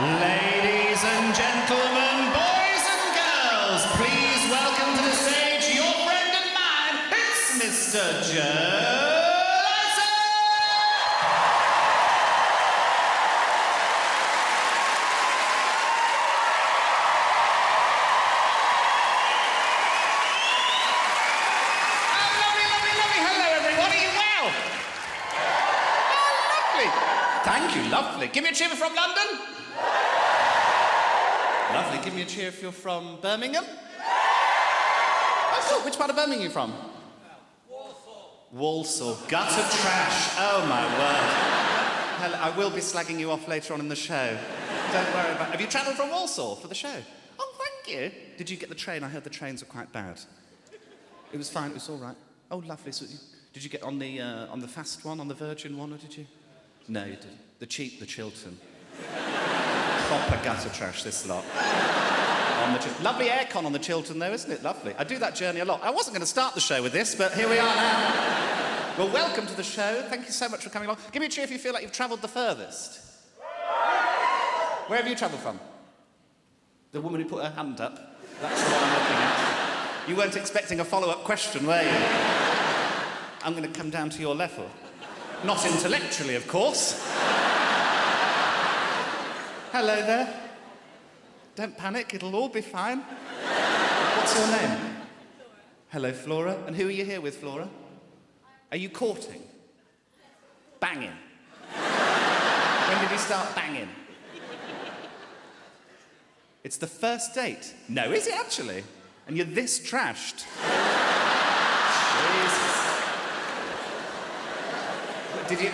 Ladies and gentlemen, boys and girls, please welcome to the stage your friend and mine, it's Mr. Lycett! Oh, lovely, lovely, lovely. Hello, everyone. Are you well? Oh, lovely. Thank you, lovely. Give me a cheer from London. Lovely. Give me a cheer if you're from Birmingham. Oh, cool. Which part of Birmingham are you from? Walsall. Gutter trash. Oh, my word. Hell, I will be slagging you off later on in the show. Don't worry about it. Have you travelled from Walsall for the show? Oh, thank you. Did you get the train? I heard the trains were quite bad. It was fine. It was all right. Oh, lovely. So did you get on the fast one, on the Virgin one, or did you? No, you didn't. The cheap, the Chiltern. Proper gutter trash, this lot. Lovely aircon on the Chiltern, though, isn't it? Lovely. I do that journey a lot. I wasn't going to start the show with this, but here we are now. Well, welcome to the show. Thank you so much for coming along. Give me a cheer if you feel like you've travelled the furthest. Where have you travelled from? The woman who put her hand up. That's the one I'm looking at. You weren't expecting a follow-up question, were you? I'm going to come down to your level. Not intellectually, of course. Hello there. Don't panic, it'll all be fine. What's your name? Hello, Flora. And who are you here with, Flora? Are you courting? Banging. When did you start banging? It's the first date. No, is it actually? And you're this trashed. Jesus.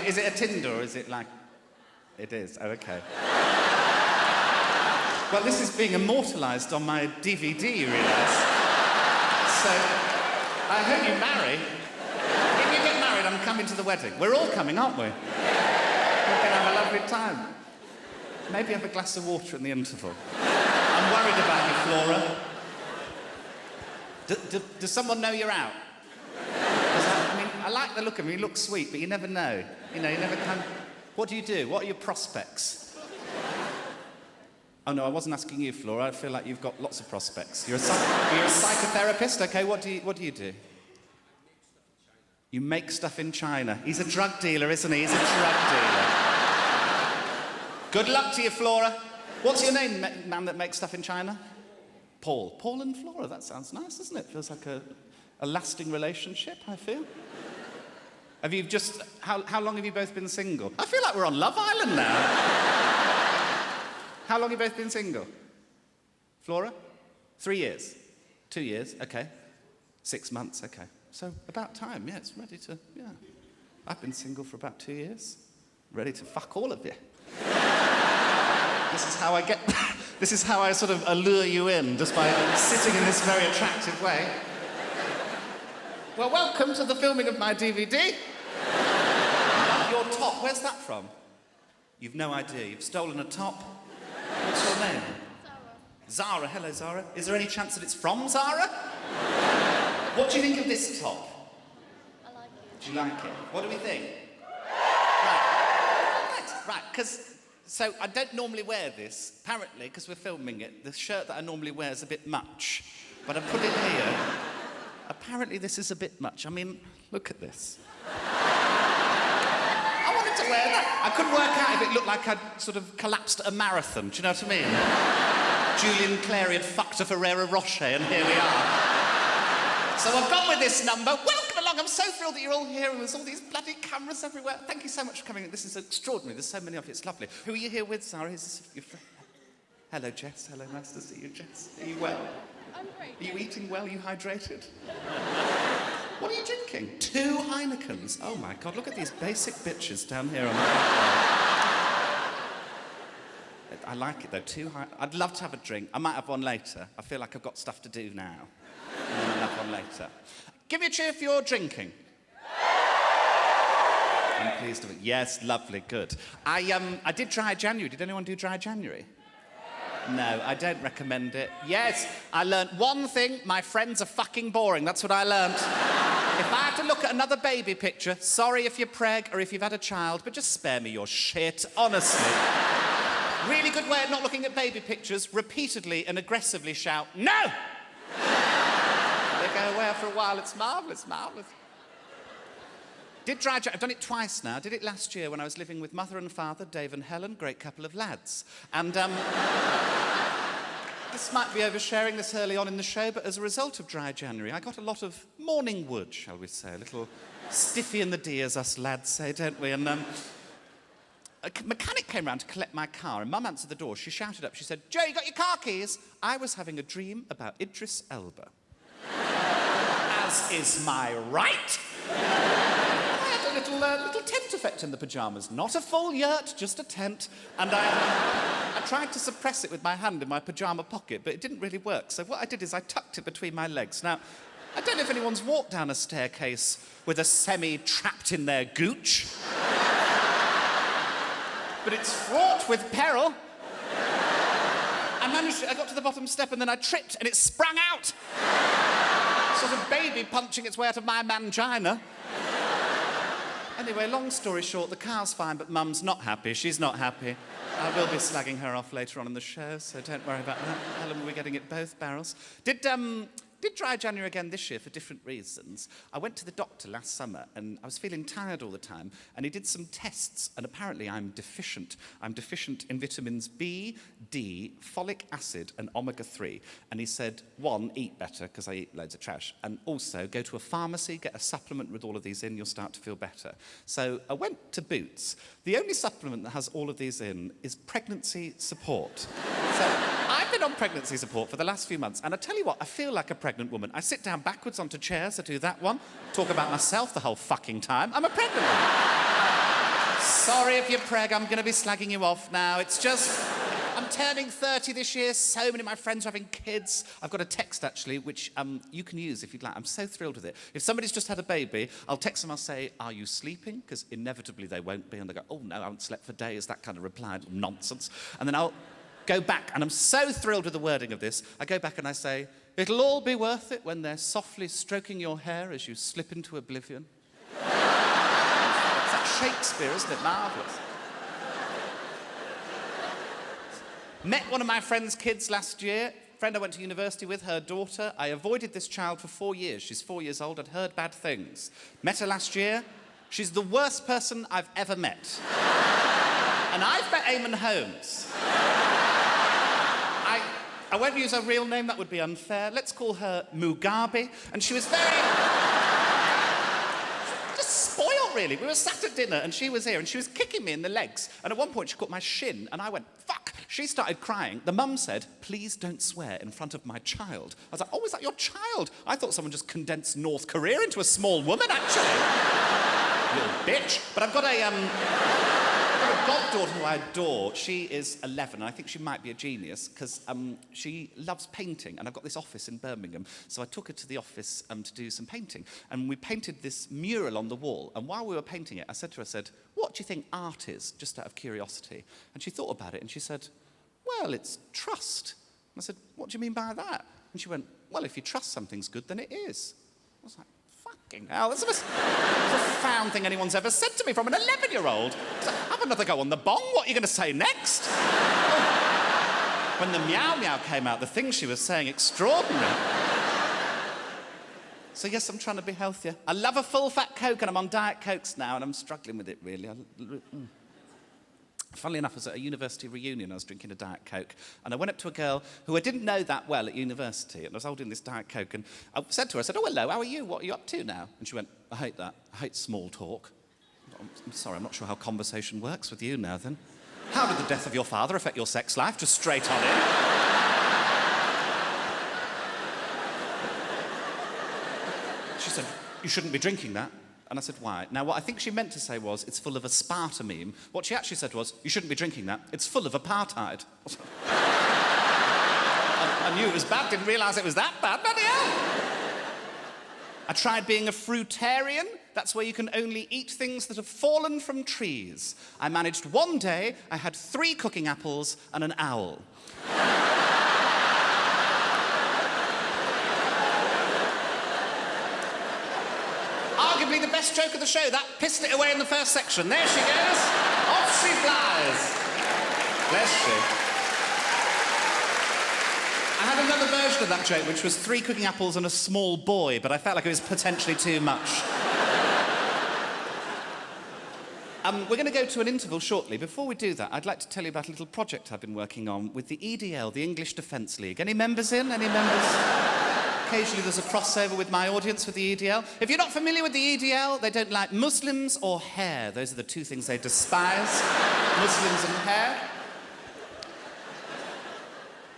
Is it a Tinder or is it like... It is, oh, okay. Well, this is being immortalised on my DVD, you realise. So, I hope you marry. If you get married, I'm coming to the wedding. We're all coming, aren't we? We're going to have a lovely time. Maybe have a glass of water in the interval. I'm worried about you, Flora. Does someone know you're out? I mean, I like the look of him. He looks sweet, but you never know. You know, you never can... What do you do? What are your prospects? Oh, no, I wasn't asking you, Flora. I feel like you've got lots of prospects. You're a psychotherapist? OK, what do you do? You make stuff in China. He's a drug dealer, isn't he? He's a drug dealer. Good luck to you, Flora. What's your name, man that makes stuff in China? Paul. Paul and Flora, that sounds nice, doesn't it? Feels like a lasting relationship, I feel. Have you just... How long have you both been single? I feel like we're on Love Island now. How long have you both been single? Flora? 3 years? 2 years? OK. 6 months? OK. So, about time, yeah, it's ready to... Yeah. I've been single for about 2 years. Ready to fuck all of you. This is how I get... This is how I sort of allure you in, just by sitting in this very attractive way. Well, welcome to the filming of my DVD. Your top, where's that from? You've no idea. You've stolen a top. What's your name? Zara. Zara. Hello, Zara. Is there any chance that it's from Zara? What do you think of this top? I like it. Do you like it? What do we think? Right. Right, because... So, I don't normally wear this, apparently, because we're filming it. The shirt that I normally wear is a bit much. But I put it here. Apparently, this is a bit much. I mean, look at this. I wanted to wear that. I couldn't work out if it looked like I'd sort of collapsed at a marathon. Do you know what I mean? Julian Clary had fucked a Ferrero Rocher, and here we are. So I've gone with this number. Welcome along. I'm so thrilled that you're all here, and there's all these bloody cameras everywhere. Thank you so much for coming. This is extraordinary. There's so many of you. It's lovely. Who are you here with, Sarah? Is this your friend? Hello, Jess. Hello, nice to see you, Jess. Are you well? I'm great. Are you eating well? Are you hydrated? What are you drinking? 2 Heinekens. Oh, my God. Look at these basic bitches down here on the I like it, though. 2 Heinekens. I'd love to have a drink. I might have one later. I feel like I've got stuff to do now. And then I'll have one later. Give me a cheer if you're drinking. I'm pleased with it. Yes, lovely, good. I did Dry January. Did anyone do Dry January? No, I don't recommend it. Yes, I learnt one thing. My friends are fucking boring. That's what I learnt. If I have to look at another baby picture, sorry if you're preg or if you've had a child, but just spare me your shit, honestly. Really good way of not looking at baby pictures. Repeatedly and aggressively shout, no! They go away after a while. It's marvellous, marvellous. Did dry January, I've done it twice now. Did it last year when I was living with mother and father, Dave and Helen, great couple of lads. And, this might be oversharing this early on in the show, but as a result of dry January, I got a lot of morning wood, shall we say. A little stiffy in the D, as us lads say, don't we? And, a mechanic came round to collect my car, and Mum answered the door. She shouted up, she said, Joe, you got your car keys? I was having a dream about Idris Elba. As is my right. I had a little tent effect in the pyjamas. Not a full yurt, just a tent. And I tried to suppress it with my hand in my pyjama pocket, but it didn't really work. So what I did is I tucked it between my legs. Now, I don't know if anyone's walked down a staircase with a semi trapped in their gooch. But it's fraught with peril. I got to the bottom step and then I tripped and it sprung out. Sort of baby punching its way out of my mangina. Anyway, long story short, the car's fine, but Mum's not happy. She's not happy. I will be slagging her off later on in the show, so don't worry about that. Helen will be getting it both barrels. Did dry January again this year for different reasons. I went to the doctor last summer and I was feeling tired all the time and he did some tests and apparently I'm deficient. I'm deficient in vitamins B, D, folic acid and omega-3. And he said, 1, eat better because I eat loads of trash, and also go to a pharmacy, get a supplement with all of these in, you'll start to feel better. So I went to Boots. The only supplement that has all of these in is pregnancy support. So I've been on pregnancy support for the last few months, and I tell you what, I feel like a pregnant woman. I sit down backwards onto chairs, I do that one, talk about myself the whole fucking time. I'm a pregnant woman. Sorry if you're preg, I'm going to be slagging you off now. It's just, I'm turning 30 this year, so many of my friends are having kids. I've got a text, actually, which you can use if you'd like. I'm so thrilled with it. If somebody's just had a baby, I'll text them, I'll say, are you sleeping? Because inevitably they won't be, and they go, oh no, I haven't slept for days, that kind of reply, nonsense. And then I'll go back, and I'm so thrilled with the wording of this, I go back and I say, it'll all be worth it when they're softly stroking your hair as you slip into oblivion. It's like Shakespeare, isn't it? Marvellous. Met one of my friend's kids last year. Friend I went to university with, her daughter. I avoided this child for 4 years. She's 4 years old. I'd heard bad things. Met her last year. She's the worst person I've ever met. And I've met Eamon Holmes. I won't use her real name, that would be unfair. Let's call her Mugabe. And she was very... just spoiled, really. We were sat at dinner and she was here and she was kicking me in the legs. And at one point she caught my shin and I went, fuck. She started crying. The mum said, please don't swear in front of my child. I was like, oh, is that your child? I thought someone just condensed North Korea into a small woman, actually. Little bitch. But I've got a goddaughter who I adore. She is 11, and I think she might be a genius because she loves painting, and I've got this office in Birmingham, so I took her to the office to do some painting, and we painted this mural on the wall, and while we were painting it, I said to her, I said, what do you think art is, just out of curiosity? And she thought about it, and she said, well, it's trust. And I said, what do you mean by that? And she went, well, if you trust something's good, then it is. I was like, fucking hell, that's the most profound thing anyone's ever said to me from an 11-year-old. Like, have another go on the bong, what are you going to say next? When the meow meow came out, the thing she was saying, extraordinary. So yes, I'm trying to be healthier. I love a full fat Coke and I'm on Diet Cokes now and I'm struggling with it really. Funnily enough, I was at a university reunion, I was drinking a Diet Coke, and I went up to a girl who I didn't know that well at university, and I was holding this Diet Coke, and I said to her, I said, oh, hello, how are you? What are you up to now? And she went, I hate that. I hate small talk. I'm sorry, I'm not sure how conversation works with you now, then. How did the death of your father affect your sex life? Just straight on in. She said, you shouldn't be drinking that. And I said, why? Now, what I think she meant to say was, it's full of aspartame. What she actually said was, you shouldn't be drinking that. It's full of apartheid. I knew it was bad, didn't realise it was that bad. Bloody hell! I tried being a fruitarian. That's where you can only eat things that have fallen from trees. I managed one day, I had 3 cooking apples and an owl. Arguably the best joke of the show. That pissed it away in the first section. There she goes. Off she flies. Bless you. I had another version of that joke, which was 3 cooking apples and a small boy, but I felt like it was potentially too much. We're going to go to an interval shortly. Before we do that, I'd like to tell you about a little project I've been working on with the EDL, the English Defence League. Any members in? Any members? Occasionally there's a crossover with my audience with the EDL. If you're not familiar with the EDL, they don't like Muslims or hair. Those are the 2 things they despise. Muslims and hair.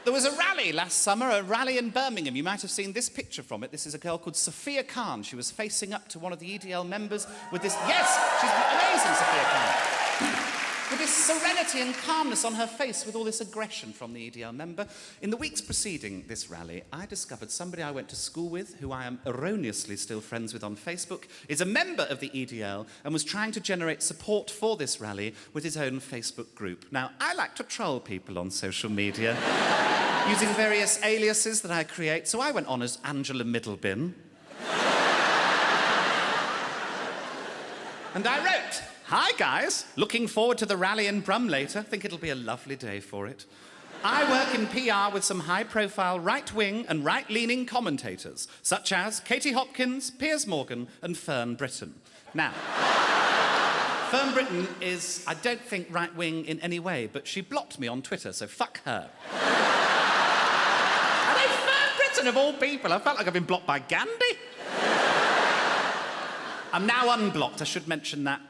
There was a rally last summer, a rally in Birmingham. You might have seen this picture from it. This is a girl called Sophia Khan. She was facing up to one of the EDL members with this... Yes, she's amazing, Sophia Khan. With this serenity and calmness on her face with all this aggression from the EDL member. In the weeks preceding this rally, I discovered somebody I went to school with, who I am erroneously still friends with on Facebook, is a member of the EDL and was trying to generate support for this rally with his own Facebook group. Now, I like to troll people on social media using various aliases that I create, so I went on as Angela Middlebin. And I wrote, "Hi guys, looking forward to the rally in Brum later. Think it'll be a lovely day for it. I work in PR with some high-profile right-wing and right-leaning commentators, such as Katie Hopkins, Piers Morgan and Fern Britton." Now, Fern Britton is, I don't think, right-wing in any way, but she blocked me on Twitter, so fuck her. I know, Fern Britton of all people. I felt like I've been blocked by Gandhi. I'm now unblocked, I should mention that.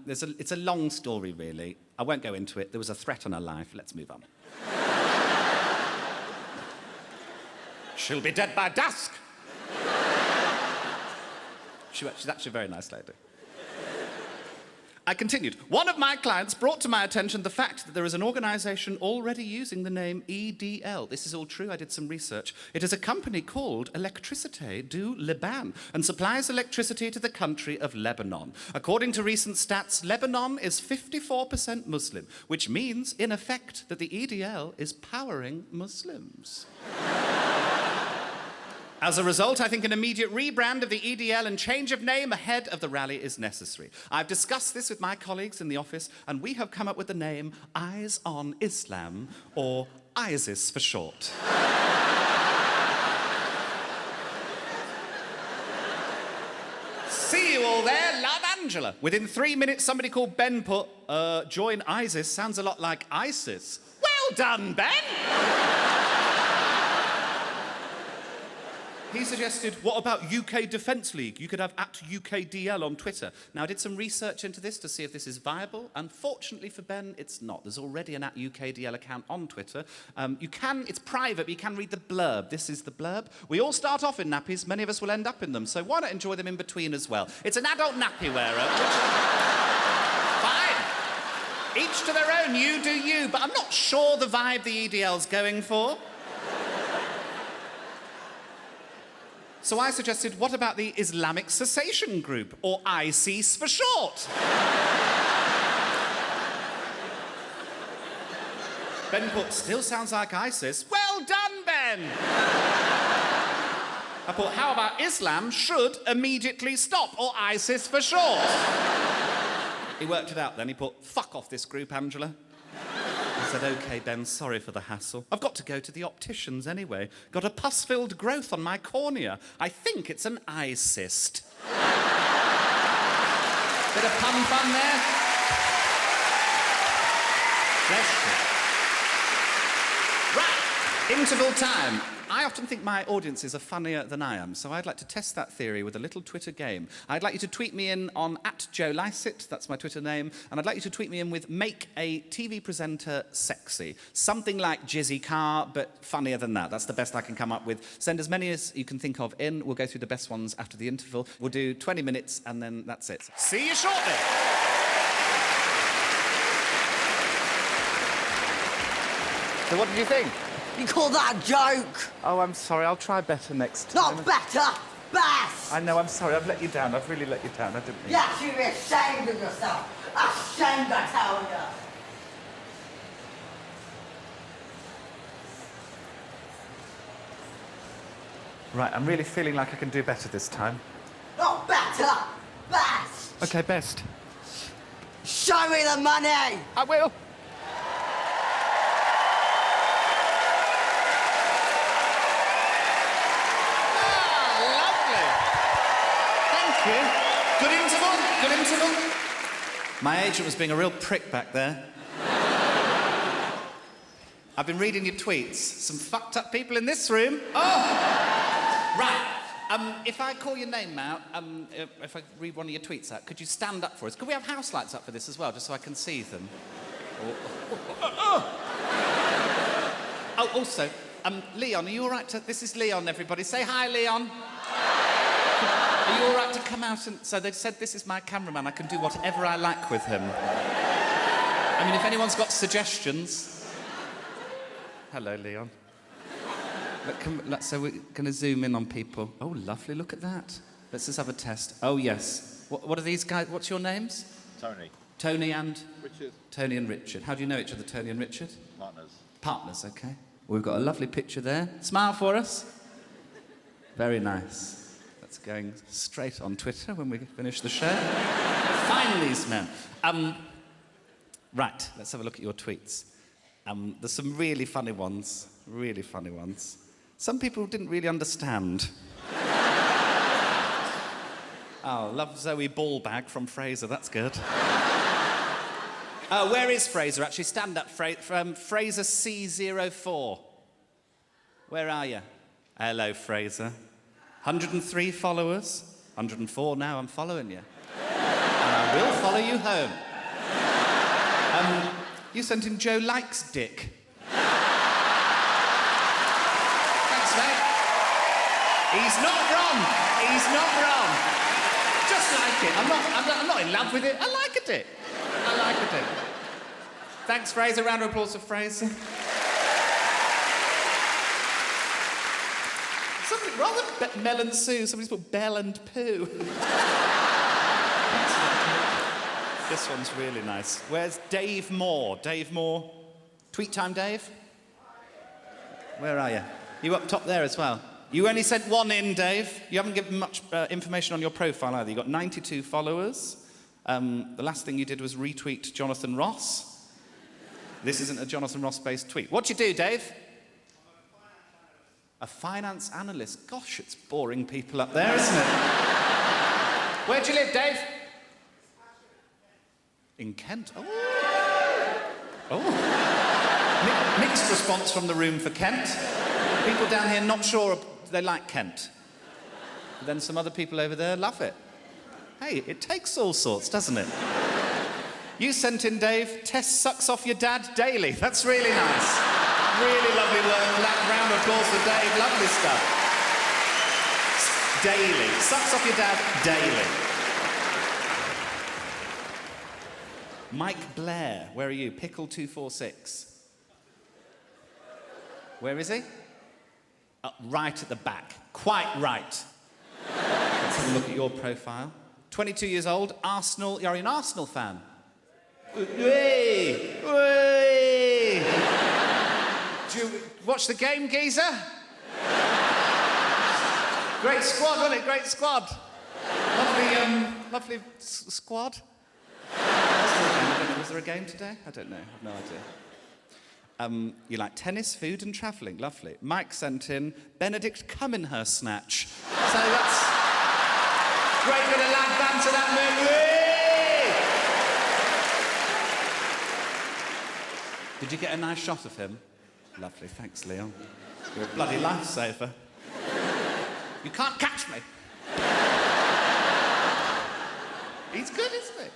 It's a long story, really. I won't go into it. There was a threat on her life. Let's move on. She'll be dead by dusk. She's actually a very nice lady. I continued. "One of my clients brought to my attention the fact that there is an organisation already using the name EDL. This is all true, I did some research. It is a company called Électricité du Liban and supplies electricity to the country of Lebanon. According to recent stats, Lebanon is 54% Muslim, which means, in effect, that the EDL is powering Muslims. As a result, I think an immediate rebrand of the EDL and change of name ahead of the rally is necessary. I've discussed this with my colleagues in the office, and we have come up with the name Eyes on Islam, or ISIS for short. See you all there, love Angela. Within 3 minutes, somebody called Ben put, join ISIS sounds a lot like ISIS. Well done, Ben! He suggested, what about UK Defence League? You could have @UKDL on Twitter. Now, I did some research into this to see if this is viable. Unfortunately for Ben, it's not. There's already an @UKDL account on Twitter. It's private, but you can read the blurb. This is the blurb. "We all start off in nappies. Many of us will end up in them. So why not enjoy them in between as well? It's an adult nappy wearer, which... Fine. Each to their own. You do you. But I'm not sure the vibe the EDL's going for. So I suggested, what about the Islamic Cessation Group, or ISIS for short? Ben put, still sounds like ISIS. Well done, Ben! I put, how about Islam should immediately stop, or ISIS for short? He worked it out then. He put, fuck off this group, Angela. I said, OK, Ben, sorry for the hassle. I've got to go to the opticians anyway. Got a pus-filled growth on my cornea. I think it's an eye cyst. Bit of pun fun there. Bless you. Right, interval time. I often think my audiences are funnier than I am, so I'd like to test that theory with a little Twitter game. I'd like you to tweet me in on @JoeLycett, that's my Twitter name, and I'd like you to tweet me in with make a TV presenter sexy. Something like Jizzy Carr, but funnier than that. That's the best I can come up with. Send as many as you can think of in. We'll go through the best ones after the interval. We'll do 20 minutes, and then that's it. See you shortly. So what did you think? You call that a joke? Oh, I'm sorry. I'll try better next time. Not better, best! I know, I'm sorry. I've let you down. I've really let you down. I didn't mean... You should be ashamed of yourself. Ashamed, I tell you. Right, I'm really feeling like I can do better this time. Not better, best! OK, best. Show me the money! I will. you. Good interval, good interval. My agent was being a real prick back there. I've been reading your tweets. Some fucked up people in this room. Oh! Right. If I call your name out, if I read one of your tweets out, could you stand up for us? Could we have house lights up for this as well, just so I can see them? Oh, also, Leon, are you all right to... This is Leon, everybody. Say hi, Leon. Are you all right to come out and... So they said this is my cameraman. I can do whatever I like with him. I mean, if anyone's got suggestions... Hello, Leon. So we're going to zoom in on people. Oh, lovely, look at that. Let's just have a test. Oh, yes. What are these guys? What's your names? Tony. Tony and? Richard. Tony and Richard. How do you know each other, Tony and Richard? Partners. Partners, OK. Well, we've got a lovely picture there. Smile for us. Very nice. That's going straight on Twitter when we finish the show. Find these men. Right, let's have a look at your tweets. There's some really funny ones. Really funny ones. Some people didn't really understand. Oh, love Zoe Ballbag from Fraser. That's good. Where is Fraser? Actually, stand up, Fraser C04. Where are you? Hello, Fraser. 103 followers. 104 now. I'm following you. And I will follow you home. You sent in Joe Likes Dick. Thanks, mate. He's not wrong. He's not wrong. Just like it. I'm not in love with it. I like a dick. I like a dick. Thanks, Fraser. Round of applause for Fraser. Something rather Mel and Sue. Somebody's put Bell and Pooh. This one's really nice. Where's Dave Moore? Dave Moore. Tweet time, Dave? Where are you? You up top there as well? You only sent one in, Dave. You haven't given much information on your profile either. You got 92 followers. The last thing you did was retweet Jonathan Ross. This isn't a Jonathan Ross-based tweet. What'd you do, Dave? A finance analyst. Gosh, it's boring people up there, isn't it? Where'd you live, Dave? In Kent. Oh. Mixed response from the room for Kent. People down here not sure they like Kent. But then some other people over there love it. Hey, it takes all sorts, doesn't it? You sent in, Dave, Tess sucks off your dad daily. That's really nice. Really lovely work. Round of applause for Dave. Lovely stuff. Daily. Sucks off your dad daily. Mike Blair, where are you? Pickle246. Where is he? Right at the back. Quite right. Let's have a look at your profile. 22 years old, Arsenal. You're an Arsenal fan. Hey! Hey! Do you watch the game, geezer? Great squad, wasn't it? Great squad. Lovely squad. Was there a game today? I don't know. I've no idea. You like tennis, food and travelling. Lovely. Mike sent in Benedict Cuminghurst snatch. So that's great bit of lad banter, that man. Did you get a nice shot of him? Lovely. Thanks, Leon. You're a bloody lifesaver. You can't catch me. He's good, isn't he?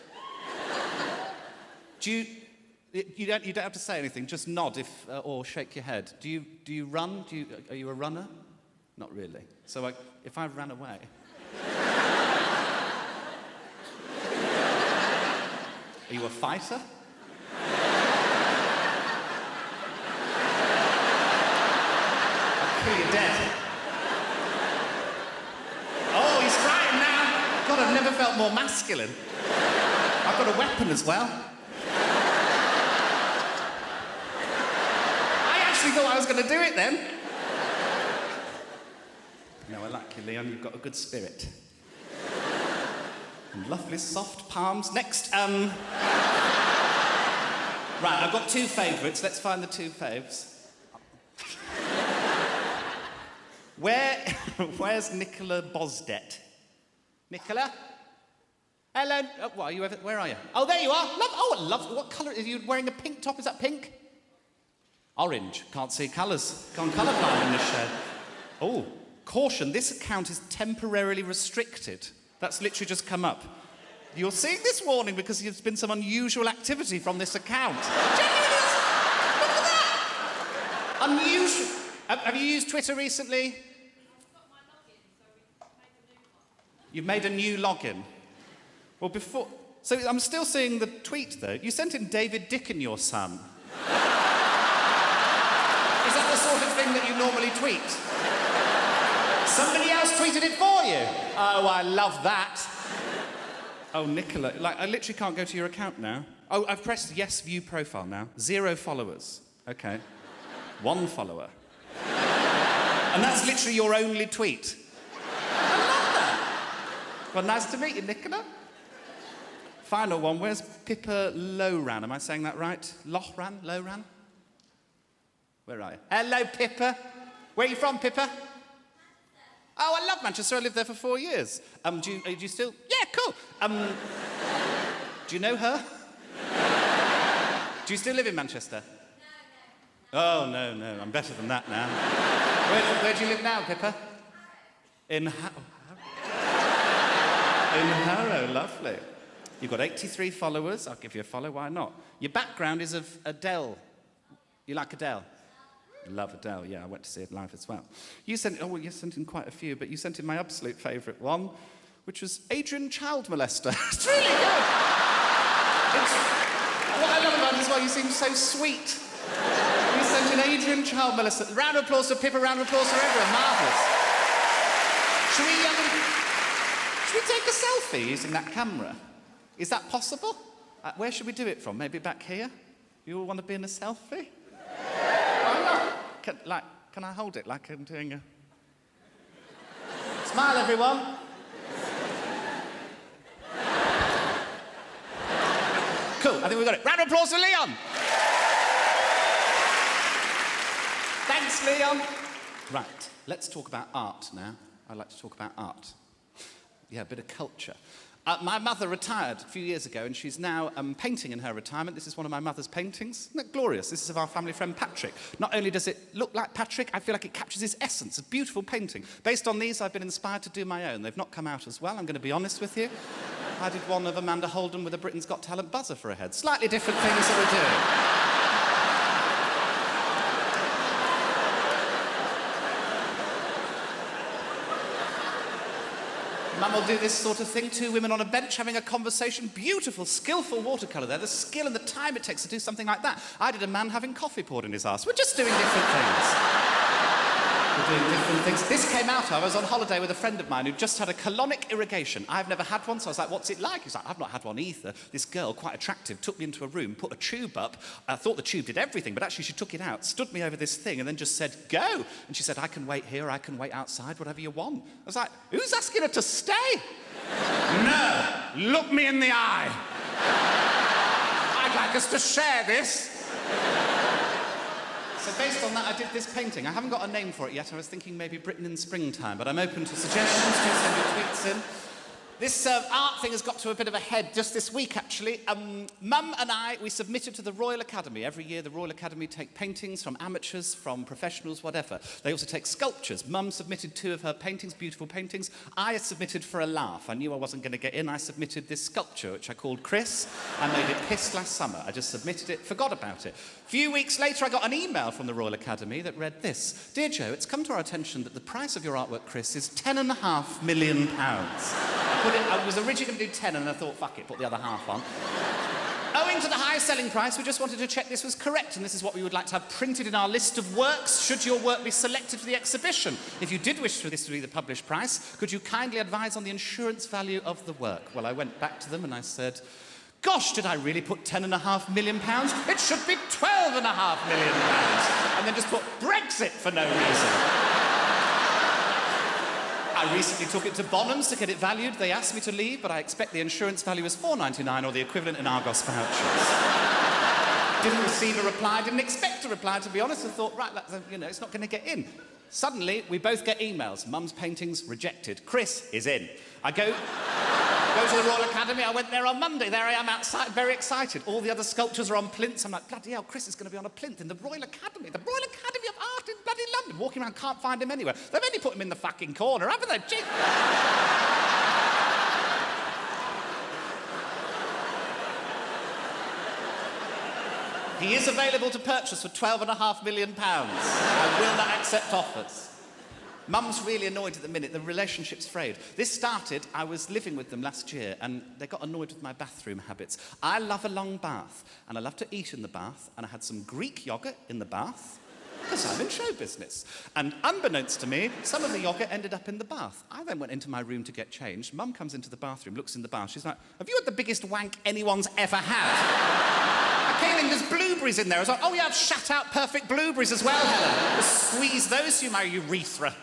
You don't have to say anything. Just nod or shake your head. Do you run? Are you a runner? Not really. So if I ran away. Are you a fighter? I'll kill you dead. Oh, he's frightened now. God, I've never felt more masculine. I've got a weapon as well. I thought I was going to do it then. No, I like you, Leon. You've got a good spirit. And lovely soft palms. Next, Right, I've got two favourites. Let's find the two faves. Where's Nicola Bosdet? Nicola? Hello? Oh, what, are you where are you? Oh, there you are. Love. What colour? Are you wearing a pink top? Is that pink? Orange. Can't see colours. Gone colourblind in this show. Oh, caution. This account is temporarily restricted. That's literally just come up. You're seeing this warning because there's been some unusual activity from this account. Genuinely, look at that! Unusual. Have you used Twitter recently? I've got my login, so we've You've made a new one. made a new login. Well, before... So I'm still seeing the tweet, though. You sent in David Dick and your son. Is that the sort of thing that you normally tweet? Somebody else tweeted it for you? Oh, I love that. Oh, Nicola, I literally can't go to your account now. Oh, I've pressed yes, view profile now. 0 followers. Okay. 1 follower. And that's literally your only tweet. I love that. Well, nice to meet you, Nicola. Final one, where's Pippa Lowran? Am I saying that right? Lochran? Lowran? Where are you? Hello, Pippa. Where are you from, Pippa? Oh, I love Manchester. I lived there for 4 years. Do you still... Yeah, cool. Do you know her? Do you still live in Manchester? No. Oh, no. I'm better than that now. Where do you live now, Pippa? In Harrow, lovely. You've got 83 followers. I'll give you a follow, why not? Your background is of Adele. You like Adele? Love Adele, yeah, I went to see it live as well. You sent in quite a few, but you sent in my absolute favourite one, which was Adrian Child Molester. It's really good. What I love about it as well, you seem so sweet. You sent in Adrian Child Molester. Round of applause for Pippa, round of applause for everyone, marvellous. Should we take a selfie using that camera? Is that possible? Where should we do it from? Maybe back here? You all want to be in a selfie? Can I hold it like I'm doing a... Smile, everyone. Cool, I think we've got it. Round of applause for Leon. Thanks, Leon. Right, let's talk about art now. I like to talk about art. Yeah, a bit of culture. My mother retired a few years ago, and she's now painting in her retirement. This is one of my mother's paintings. Isn't that glorious? This is of our family friend Patrick. Not only does it look like Patrick, I feel like it captures his essence. A beautiful painting. Based on these, I've been inspired to do my own. They've not come out as well, I'm going to be honest with you. I did one of Amanda Holden with a Britain's Got Talent buzzer for a head. Slightly different things that we're doing. Mum will do this sort of thing, 2 women on a bench having a conversation, beautiful, skillful watercolour there, the skill and the time it takes to do something like that. I did a man having coffee poured in his arse. We're just doing different things. We're doing different things. This came out of, I was on holiday with a friend of mine who just had a colonic irrigation. I've never had one, so I was like, what's it like? He's like, I've not had one either. This girl, quite attractive, took me into a room, put a tube up. I thought the tube did everything, but actually she took it out, stood me over this thing, and then just said, go. And she said, I can wait here, I can wait outside, whatever you want. I was like, who's asking her to stay? No, look me in the eye. I'd like us to share this. So based on that, I did this painting. I haven't got a name for it yet. I was thinking maybe Britain in springtime, but I'm open to suggestions. Do send your tweets in. This art thing has got to a bit of a head just this week, actually. Mum and I, we submitted to the Royal Academy. Every year, the Royal Academy take paintings from amateurs, from professionals, whatever. They also take sculptures. Mum submitted 2 of her paintings, beautiful paintings. I submitted for a laugh. I knew I wasn't going to get in. I submitted this sculpture, which I called Chris. I made it pissed last summer. I just submitted it, forgot about it. A few weeks later, I got an email from the Royal Academy that read this. Dear Joe, it's come to our attention that the price of your artwork, Chris, is £10.5 million. I was originally going to do 10 and I thought, fuck it, put the other half on. Owing to the high selling price, we just wanted to check this was correct, and this is what we would like to have printed in our list of works, should your work be selected for the exhibition. If you did wish for this to be the published price, could you kindly advise on the insurance value of the work? Well, I went back to them and I said, gosh, did I really put £10.5 million? It should be £12.5 million. And then just put Brexit for no reason. I recently took it to Bonhams to get it valued. They asked me to leave, but I expect the insurance value is $4.99 or the equivalent in Argos vouchers. Didn't receive a reply, didn't expect a reply, to be honest. I thought, right, that's, it's not going to get in. Suddenly, we both get emails. Mum's paintings rejected. Chris is in. I go to the Royal Academy. I went there on Monday. There I am outside, very excited. All the other sculptures are on plinths. I'm like, bloody hell, Chris is going to be on a plinth in the Royal Academy. The Royal Academy of Art in bloody London. Walking around, can't find him anywhere. They've only put him in the fucking corner, haven't they? Gee. He is available to purchase for £12.5 million. I will not accept offers. Mum's really annoyed at the minute. The relationship's frayed. This started, I was living with them last year, and they got annoyed with my bathroom habits. I love a long bath, and I love to eat in the bath, and I had some Greek yoghurt in the bath, because I'm in show business. And unbeknownst to me, some of the yoghurt ended up in the bath. I then went into my room to get changed. Mum comes into the bathroom, looks in the bath. She's like, have you had the biggest wank anyone's ever had? I came in, there's blueberries in there. I was like, oh yeah, I've shat out perfect blueberries as well, Helen. Just squeeze those through my urethra.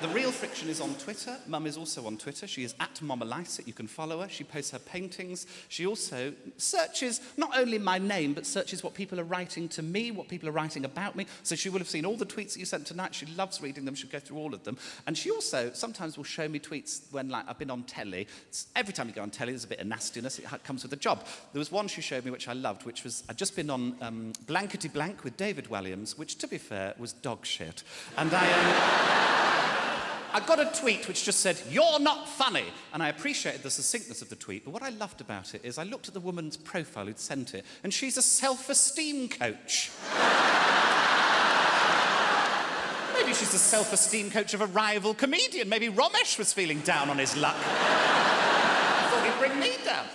The real friction is on Twitter. Mum is also on Twitter. She is at Lycett. You can follow her. She posts her paintings. She also searches not only my name, but searches what people are writing to me, what people are writing about me. So she will have seen all the tweets that you sent tonight. She loves reading them. She'll go through all of them. And she also sometimes will show me tweets when, like, I've been on telly. Every time you go on telly, there's a bit of nastiness. It comes with the job. There was one she showed me which I loved, which was, I'd just been on Blankety Blank with David Walliams, which, to be fair, was dog shit. And I got a tweet which just said, "You're not funny." And I appreciated the succinctness of the tweet, but what I loved about it is I looked at the woman's profile who'd sent it, and she's a self-esteem coach. Maybe she's a self-esteem coach of a rival comedian. Maybe Ramesh was feeling down on his luck. I thought he'd bring me down.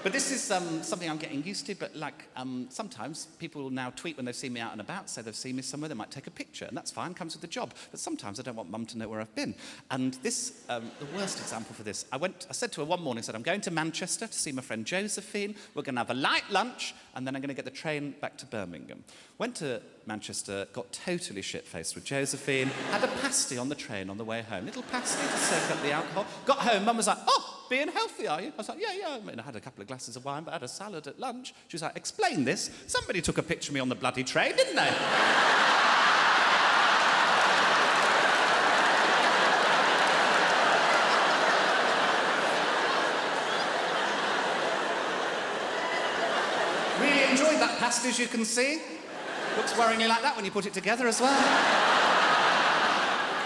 But this is something I'm getting used to, but like sometimes people will now tweet when they've seen me out and about, say they've seen me somewhere, they might take a picture, and that's fine, comes with the job. But sometimes I don't want Mum to know where I've been. And this, the worst example for this, I said to her one morning, I said, I'm going to Manchester to see my friend Josephine, we're going to have a light lunch, and then I'm going to get the train back to Birmingham. Went to Manchester, got totally shit-faced with Josephine, had a pasty on the train on the way home, little pasty to soak up the alcohol. Got home, Mum was like, oh, being healthy, are you? I was like, yeah. I mean, I had a couple of glasses of wine, but I had a salad at lunch. She was like, explain this. Somebody took a picture of me on the bloody train, didn't they? Really enjoyed that pasty, as you can see. Looks worryingly like that when you put it together as well.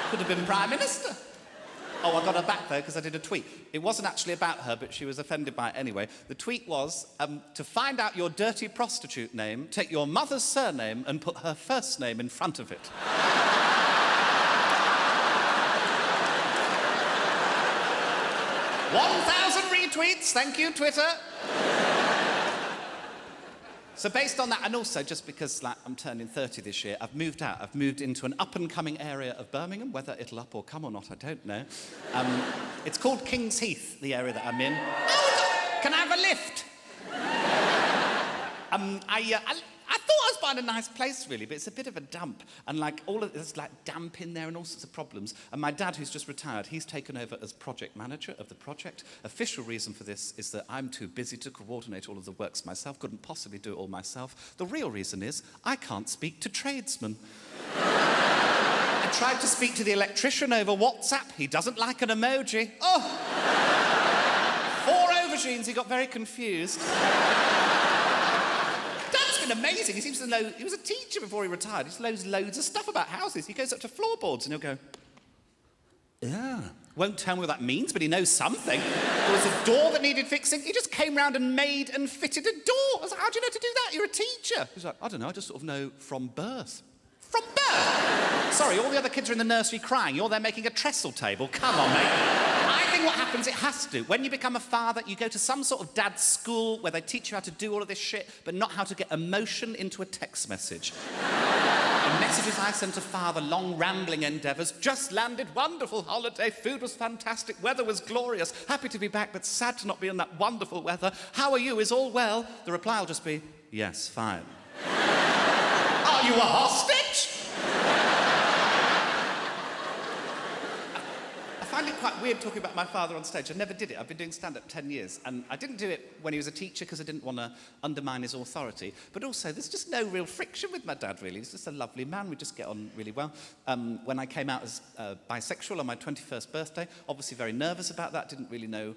Could have been Prime Minister. Oh, I got her back, though, because I did a tweet. It wasn't actually about her, but she was offended by it anyway. The tweet was, to find out your dirty prostitute name, take your mother's surname and put her first name in front of it. 1,000 retweets, thank you, Twitter. So based on that, and also just because I'm turning 30 this year, I've moved out. I've moved into an up-and-coming area of Birmingham. Whether it'll up or come or not, I don't know. It's called King's Heath, the area that I'm in. Oh, can I have a lift? I thought I was buying a nice place, really, but it's a bit of a dump. And there's damp in there and all sorts of problems. And my dad, who's just retired, he's taken over as project manager of the project. Official reason for this is that I'm too busy to coordinate all of the works myself, couldn't possibly do it all myself. The real reason is I can't speak to tradesmen. I tried to speak to the electrician over WhatsApp. He doesn't like an emoji. Oh! 4 aubergines, he got very confused. Amazing. He seems to know. He was a teacher before he retired. He knows loads of stuff about houses. He goes up to floorboards and he'll go, yeah. Won't tell me what that means, but he knows something. There was a door that needed fixing. He just came round and made and fitted a door. I was like, how do you know to do that? You're a teacher. He's like, I don't know. I just sort of know from birth. From birth? Sorry, all the other kids are in the nursery crying. You're there making a trestle table. Come on, mate. I think what happens, it has to. When you become a father, you go to some sort of dad's school where they teach you how to do all of this shit, but not how to get emotion into a text message. The messages I sent to father, long rambling endeavours, just landed, wonderful holiday, food was fantastic, weather was glorious, happy to be back, but sad to not be in that wonderful weather. How are you? Is all well? The reply will just be, yes, fine. Are you a hostage? I find find it quite weird talking about my father on stage. I never did it. I've been doing stand-up 10 years, and I didn't do it when he was a teacher because I didn't want to undermine his authority. But also, there's just no real friction with my dad, really. He's just a lovely man. We just get on really well. When I came out as bisexual on my 21st birthday, obviously very nervous about that, didn't really know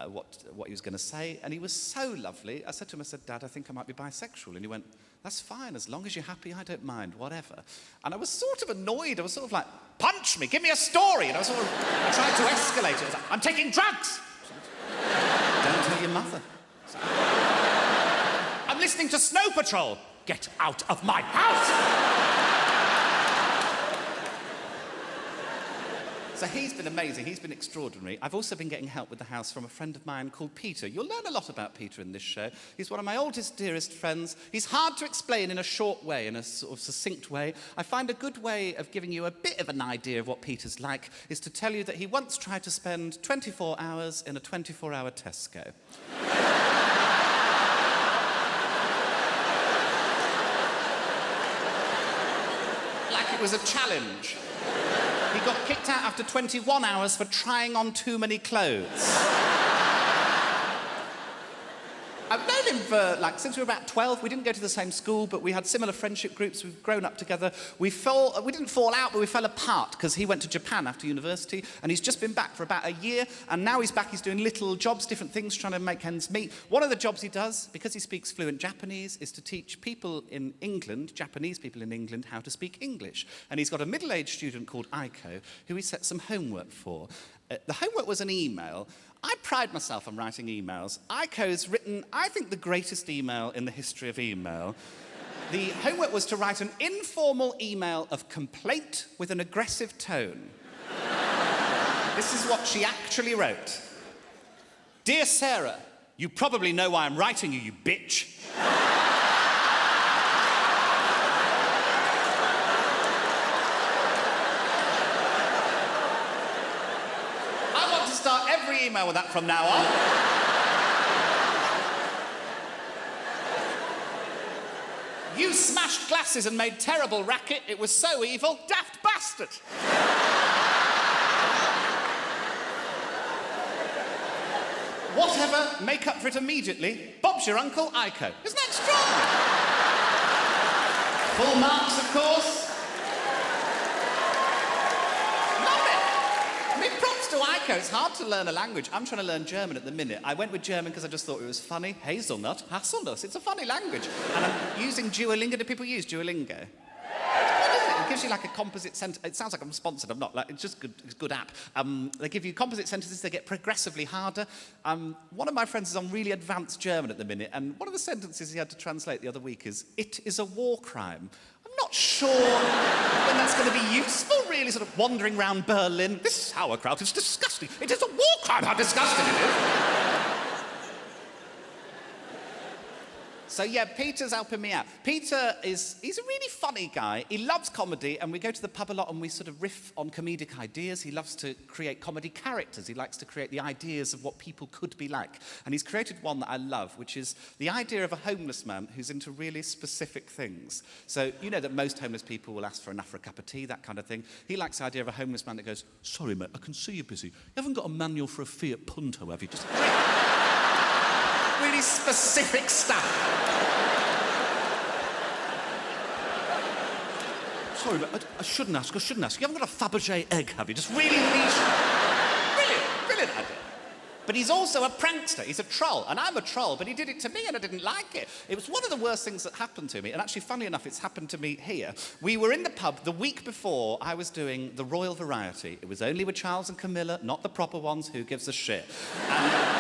what he was going to say, and he was so lovely. I said to him, I said, Dad, I think I might be bisexual. And he went, that's fine, as long as you're happy, I don't mind, whatever. And I was sort of annoyed. I was sort of like, punch me, give me a story. And I tried to escalate it. I was like, I'm taking drugs. Don't tell your mother. I'm listening to Snow Patrol. Get out of my house. So he's been amazing, he's been extraordinary. I've also been getting help with the house from a friend of mine called Peter. You'll learn a lot about Peter in this show. He's one of my oldest, dearest friends. He's hard to explain in a short way, in a sort of succinct way. I find a good way of giving you a bit of an idea of what Peter's like is to tell you that he once tried to spend 24 hours in a 24-hour Tesco. Like it was a challenge. He got kicked out after 21 hours for trying on too many clothes. I've known him for, since we were about 12. We didn't go to the same school, but we had similar friendship groups. We've grown up together. We didn't fall out, but we fell apart because he went to Japan after university, and he's just been back for about a year, and now he's back. He's doing little jobs, different things, trying to make ends meet. One of the jobs he does, because he speaks fluent Japanese, is to teach people in England, Japanese people in England, how to speak English. And he's got a middle-aged student called Aiko, who he set some homework for. The homework was an email. I pride myself on writing emails. Aiko's written, I think, the greatest email in the history of email. The homework was to write an informal email of complaint with an aggressive tone. This is what she actually wrote. Dear Sarah, you probably know why I'm writing you, you bitch. Start every email with that from now on. You smashed glasses and made terrible racket. It was so evil. Daft bastard. Whatever, make up for it immediately. Bob's your uncle, Aiko. Isn't that extraordinary? Full marks, of course. To Aiko, it's hard to learn a language. I'm trying to learn German at the minute. I went with German because I just thought it was funny. Hazelnut, Hasselnuss, it's a funny language. And I'm using Duolingo. Do people use Duolingo? It gives you like a composite sentence. It sounds like I'm sponsored, I'm not. It's just good, it's a good app. They give you composite sentences, they get progressively harder. One of my friends is on really advanced German at the minute, and one of the sentences he had to translate the other week is, it is a war crime. I'm not sure when that's going to be useful, really, sort of wandering around Berlin. This sauerkraut is disgusting. It is a war crime, how disgusting it is. So, yeah, Peter's helping me out. He's a really funny guy. He loves comedy, and we go to the pub a lot and we sort of riff on comedic ideas. He loves to create comedy characters. He likes to create the ideas of what people could be like. And he's created one that I love, which is the idea of a homeless man who's into really specific things. So, you know that most homeless people will ask for enough for a cup of tea, that kind of thing. He likes the idea of a homeless man that goes, sorry, mate, I can see you're busy. You haven't got a manual for a Fiat Punto, have you? Just... really specific stuff. Sorry, but I shouldn't ask. You haven't got a Fabergé egg, have you? Just really niche. Brilliant idea. But he's also a prankster. He's a troll, and I'm a troll, but he did it to me, and I didn't like it. It was one of the worst things that happened to me, and actually, funny enough, it's happened to me here. We were in the pub the week before I was doing the Royal Variety. It was only with Charles and Camilla, not the proper ones. Who gives a shit? And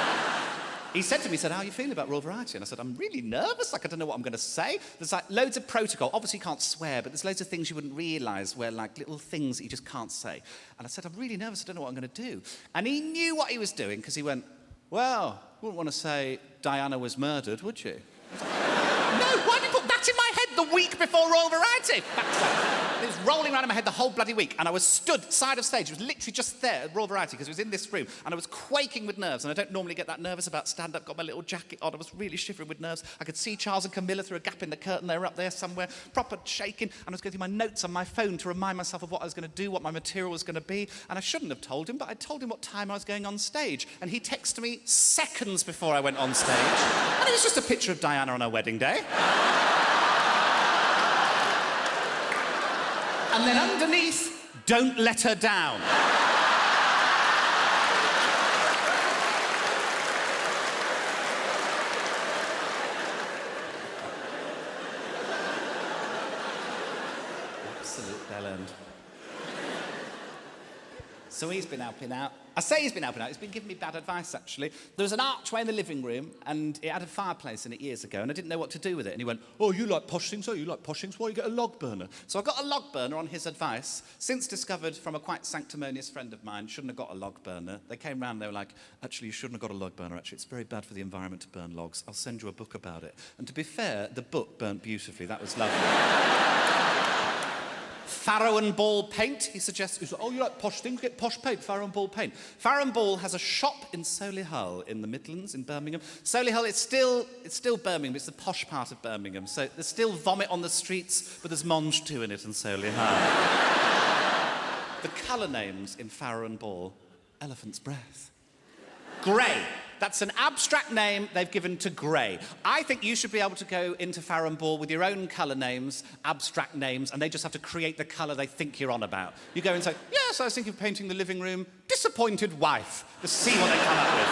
he said to me, how are you feeling about Royal Variety? And I said, I'm really nervous, I don't know what I'm going to say. There's loads of protocol. Obviously you can't swear, but there's loads of things you wouldn't realise where little things that you just can't say. And I said, I'm really nervous, I don't know what I'm going to do. And he knew what he was doing, because he went, well, you wouldn't want to say Diana was murdered, would you? I was like, no, why did you put that in my head the week before Royal Variety? Backslash. And it was rolling around in my head the whole bloody week, and I was stood side of stage. It was literally just there at Royal Variety, because it was in this room, and I was quaking with nerves, and I don't normally get that nervous about stand-up. Got my little jacket on. I was really shivering with nerves. I could see Charles and Camilla through a gap in the curtain. They were up there somewhere, proper shaking, and I was going through my notes on my phone to remind myself of what I was going to do, what my material was going to be, and I shouldn't have told him, but I told him what time I was going on stage, and he texted me seconds before I went on stage, and it was just a picture of Diana on her wedding day. And then underneath, don't let her down. Absolute bellend. So he's been helping out. I say he's been helping out. He's been giving me bad advice, actually. There was an archway in the living room, and it had a fireplace in it years ago, and I didn't know what to do with it. And he went, oh, you like posh things? Oh, you like posh things? Why don't you get a log burner? So I got a log burner on his advice, since discovered from a quite sanctimonious friend of mine, shouldn't have got a log burner. They came round, they were like, actually, you shouldn't have got a log burner, actually. It's very bad for the environment to burn logs. I'll send you a book about it. And to be fair, the book burnt beautifully. That was lovely. Farrow and Ball paint, he suggests. He's like, oh, you like posh things? Get posh paint, Farrow and Ball paint. Farrow and Ball has a shop in Solihull in the Midlands, in Birmingham. Solihull, it's still Birmingham, it's the posh part of Birmingham. So there's still vomit on the streets, but there's Monge 2 in it in Solihull. The colour names in Farrow and Ball, elephant's breath. Grey. That's an abstract name they've given to grey. I think you should be able to go into Farrow and Ball with your own colour names, abstract names, and they just have to create the colour they think you're on about. You go and say, yes, I was thinking of painting the living room, disappointed wife. Just see what they come up with.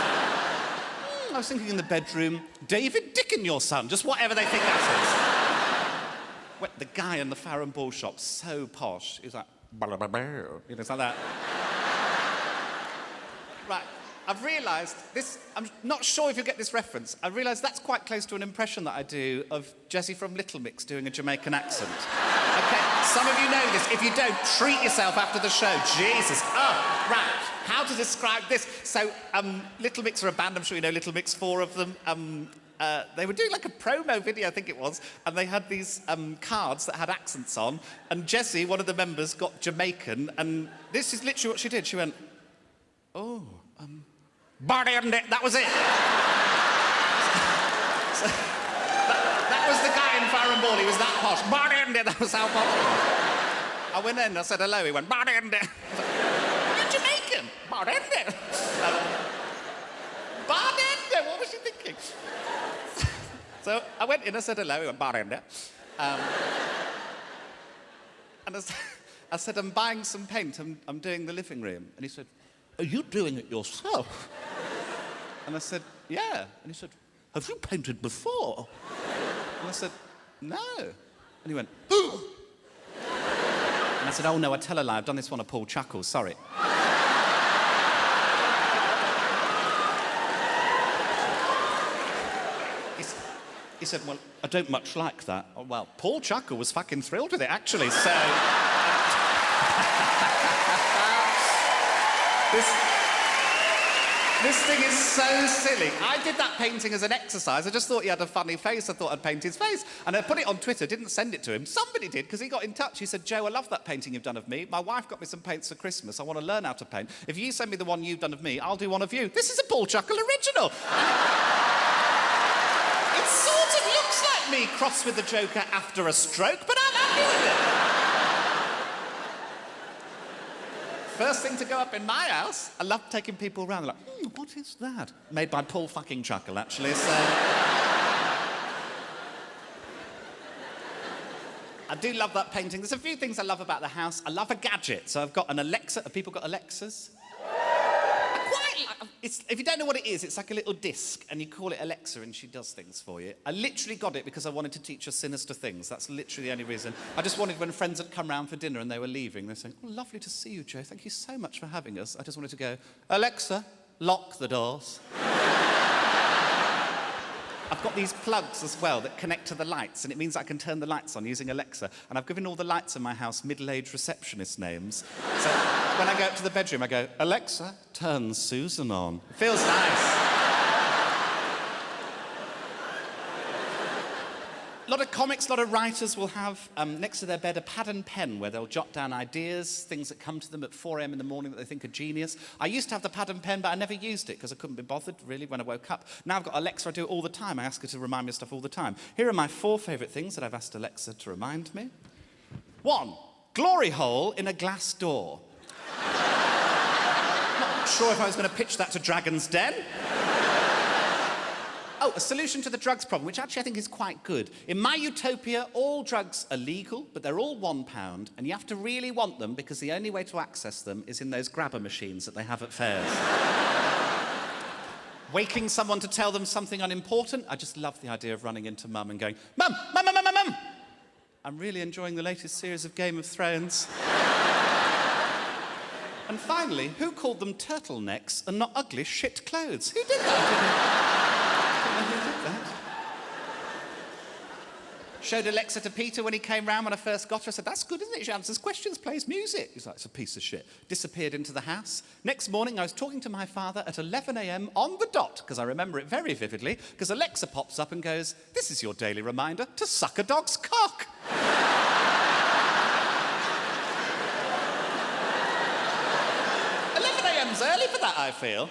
I was thinking in the bedroom, David Dickon, your son. Just whatever they think that is. Well, the guy in the Farrow and Ball shop, so posh, he's like, you know, it's like that. Right. I've realised this, I'm not sure if you'll get this reference, I've realised that's quite close to an impression that I do of Jessie from Little Mix doing a Jamaican accent. OK, some of you know this. If you don't, treat yourself after the show. Jesus. Oh, right. How to describe this? So, Little Mix are a band, I'm sure you know Little Mix, 4 of them. They were doing like a promo video, I think it was, and they had these cards that had accents on, and Jessie, one of the members, got Jamaican, and this is literally what she did. She went, oh, that was it. That was the guy in Farrow and Ball. He was that posh. That was how posh he was. I went in, I said hello. He went, you're Jamaican. What was she thinking? So I went in, I said hello. He went, and I said, I'm buying some paint. I'm doing the living room. And he said, are you doing it yourself? And I said, yeah. And he said, have you painted before? And I said, no. And he went, ooh. And I said, oh no, I tell a lie, I've done this one at Paul Chuckles, sorry. He said, well, I don't much like that. Oh, well, Paul Chuckle was fucking thrilled with it, actually, so... This thing is so silly. I did that painting as an exercise. I just thought he had a funny face. I thought I'd paint his face. And I put it on Twitter, didn't send it to him. Somebody did, because he got in touch. He said, Joe, I love that painting you've done of me. My wife got me some paints for Christmas. I want to learn how to paint. If you send me the one you've done of me, I'll do one of you. This is a Paul Chuckle original. It sort of looks like me crossed with the Joker after a stroke, but I'm happy with it. First thing to go up in my house, I love taking people around. They're like, what is that? Made by Paul fucking Chuckle, actually, so... I do love that painting. There's a few things I love about the house. I love a gadget. So I've got an Alexa. Have people got Alexas? If you don't know what it is, it's like a little disc, and you call it Alexa, and she does things for you. I literally got it because I wanted to teach her sinister things. That's literally the only reason. I just wanted, when friends had come round for dinner and they were leaving, they're saying, oh, lovely to see you, Joe. Thank you so much for having us. I just wanted to go, Alexa, lock the doors. I've got these plugs as well that connect to the lights, and it means I can turn the lights on using Alexa. And I've given all the lights in my house middle-aged receptionist names. So when I go up to the bedroom, I go, Alexa, turn Susan on. It feels nice. A lot of comics, a lot of writers will have next to their bed a pad and pen where they'll jot down ideas, things that come to them at 4 a.m. in the morning that they think are genius. I used to have the pad and pen, but I never used it because I couldn't be bothered, really, when I woke up. Now I've got Alexa, I do it all the time. I ask her to remind me of stuff all the time. Here are my 4 favourite things that I've asked Alexa to remind me. 1, glory hole in a glass door. Not sure if I was going to pitch that to Dragon's Den. Oh, a solution to the drugs problem, which actually I think is quite good. In my utopia, all drugs are legal, but they're all £1, and you have to really want them because the only way to access them is in those grabber machines that they have at fairs. Waking someone to tell them something unimportant, I just love the idea of running into Mum and going, Mum, Mum, Mum, Mum, Mum, Mum! I'm really enjoying the latest series of Game of Thrones. And finally, who called them turtlenecks and not ugly shit clothes? Who did that? Who did that? Showed Alexa to Peter when he came round when I first got her. I said, that's good, isn't it? She answers questions, plays music. He's like, it's a piece of shit. Disappeared into the house. Next morning, I was talking to my father at 11 a.m. on the dot, because I remember it very vividly, because Alexa pops up and goes, this is your daily reminder to suck a dog's cock. 11 a.m.'s early for that, I feel.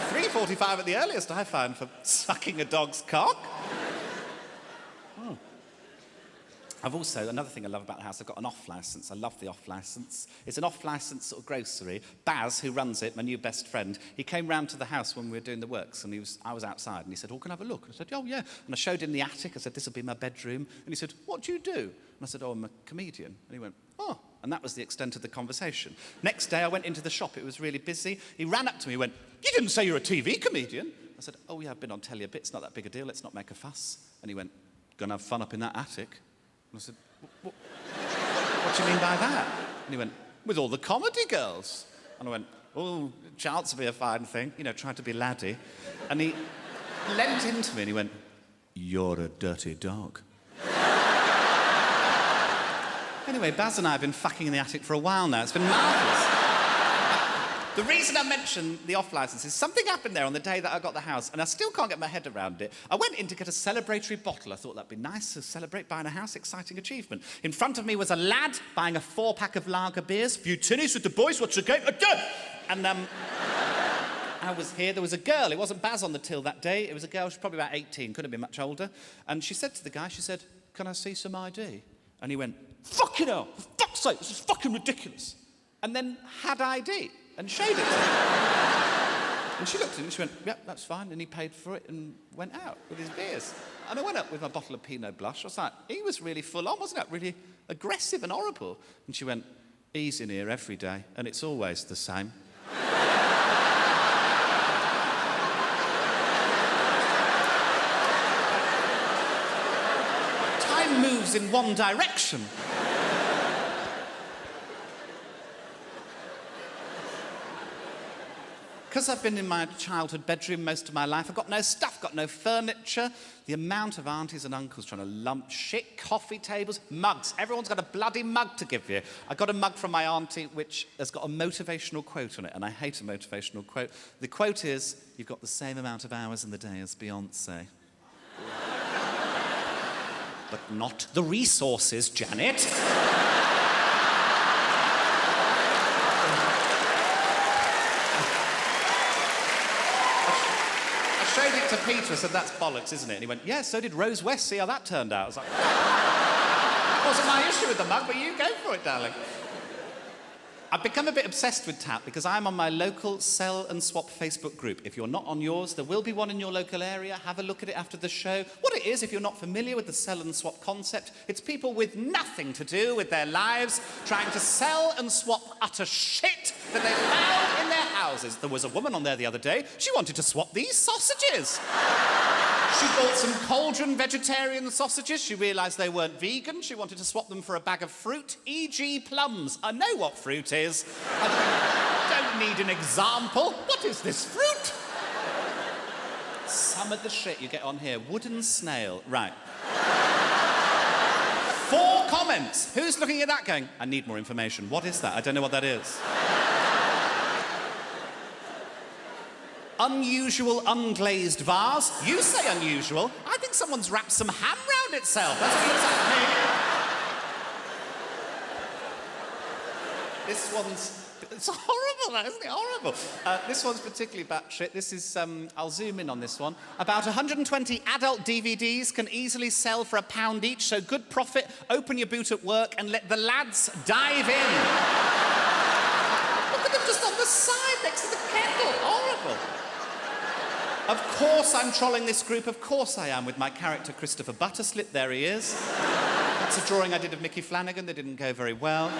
3:45 at the earliest, I find, for sucking a dog's cock. I've also, another thing I love about the house, I've got an off licence. I love the off licence. It's an off licence sort of grocery. Baz, who runs it, my new best friend, he came round to the house when we were doing the works, and I was outside, and he said, oh, can I have a look? And I said, oh, yeah. And I showed him the attic. I said, this will be my bedroom. And he said, what do you do? And I said, oh, I'm a comedian. And he went, oh. And that was the extent of the conversation. Next day, I went into the shop. It was really busy. He ran up to me and went, you didn't say you're a TV comedian. I said, oh, yeah, I've been on telly a bit. It's not that big a deal. Let's not make a fuss. And he went, gonna have fun up in that attic. And I said, what do you mean by that? And he went, with all the comedy girls. And I went, oh, chance to be a fine thing. You know, trying to be laddie. And he leant into me and he went, you're a dirty dog. Anyway, Baz and I have been fucking in the attic for a while now. It's been marvellous. The reason I mention the off-licence is something happened there on the day that I got the house, and I still can't get my head around it. I went in to get a celebratory bottle. I thought that'd be nice to celebrate buying a house, exciting achievement. In front of me was a lad buying a 4-pack of lager beers. Few tinnies with the boys, what's your game? And I was here, there was a girl. It wasn't Baz on the till that day. It was a girl, she was probably about 18, couldn't be much older. And she said to the guy, she said, can I see some ID? And he went, fucking hell, for fuck's sake, this is fucking ridiculous. And then had ID and showed it to her. And she looked at him and she went, yep, that's fine. And he paid for it and went out with his beers. And I went up with my bottle of Pinot Blush. I was like, he was really full on, wasn't it? Really aggressive and horrible. And she went, he's in here every day and it's always the same. Time moves in one direction. Because I've been in my childhood bedroom most of my life, I've got no stuff, got no furniture. The amount of aunties and uncles trying to lump shit, coffee tables, mugs. Everyone's got a bloody mug to give you. I got a mug from my auntie which has got a motivational quote on it, and I hate a motivational quote. The quote is, you've got the same amount of hours in the day as Beyonce. But not the resources, Janet. I showed it to Peter, I said, that's bollocks, isn't it? And he went, yeah, so did Rose West, see how that turned out. I was like, it wasn't my issue with the mug, but you go for it, darling. I've become a bit obsessed with tap because I'm on my local sell and swap Facebook group. If you're not on yours, there will be one in your local area. Have a look at it after the show. What it is, if you're not familiar with the sell and swap concept, it's people with nothing to do with their lives trying to sell and swap utter shit that they found in their houses. There was a woman on there the other day. She wanted to swap these sausages. She bought some cauldron vegetarian sausages. She realised they weren't vegan. She wanted to swap them for a bag of fruit, e.g. plums. I know what fruit is. I don't need an example. What is this fruit? Some of the shit you get on here. Wooden snail. Right. 4 comments. Who's looking at that going, I need more information. What is that? I don't know what that is. Unusual unglazed vase. You say unusual. I think someone's wrapped some ham round itself. That's what it looks like to me. This one's... It's horrible, isn't it? Horrible. This one's particularly batshit. This is, I'll zoom in on this one. About 120 adult DVDs can easily sell for £1 each, so good profit. Open your boot at work and let the lads dive in. Look at them just on the side next to the kettle. Horrible. Of course I'm trolling this group. Of course I am, with my character Christopher Butterslip. There he is. That's a drawing I did of Mickey Flanagan that didn't go very well.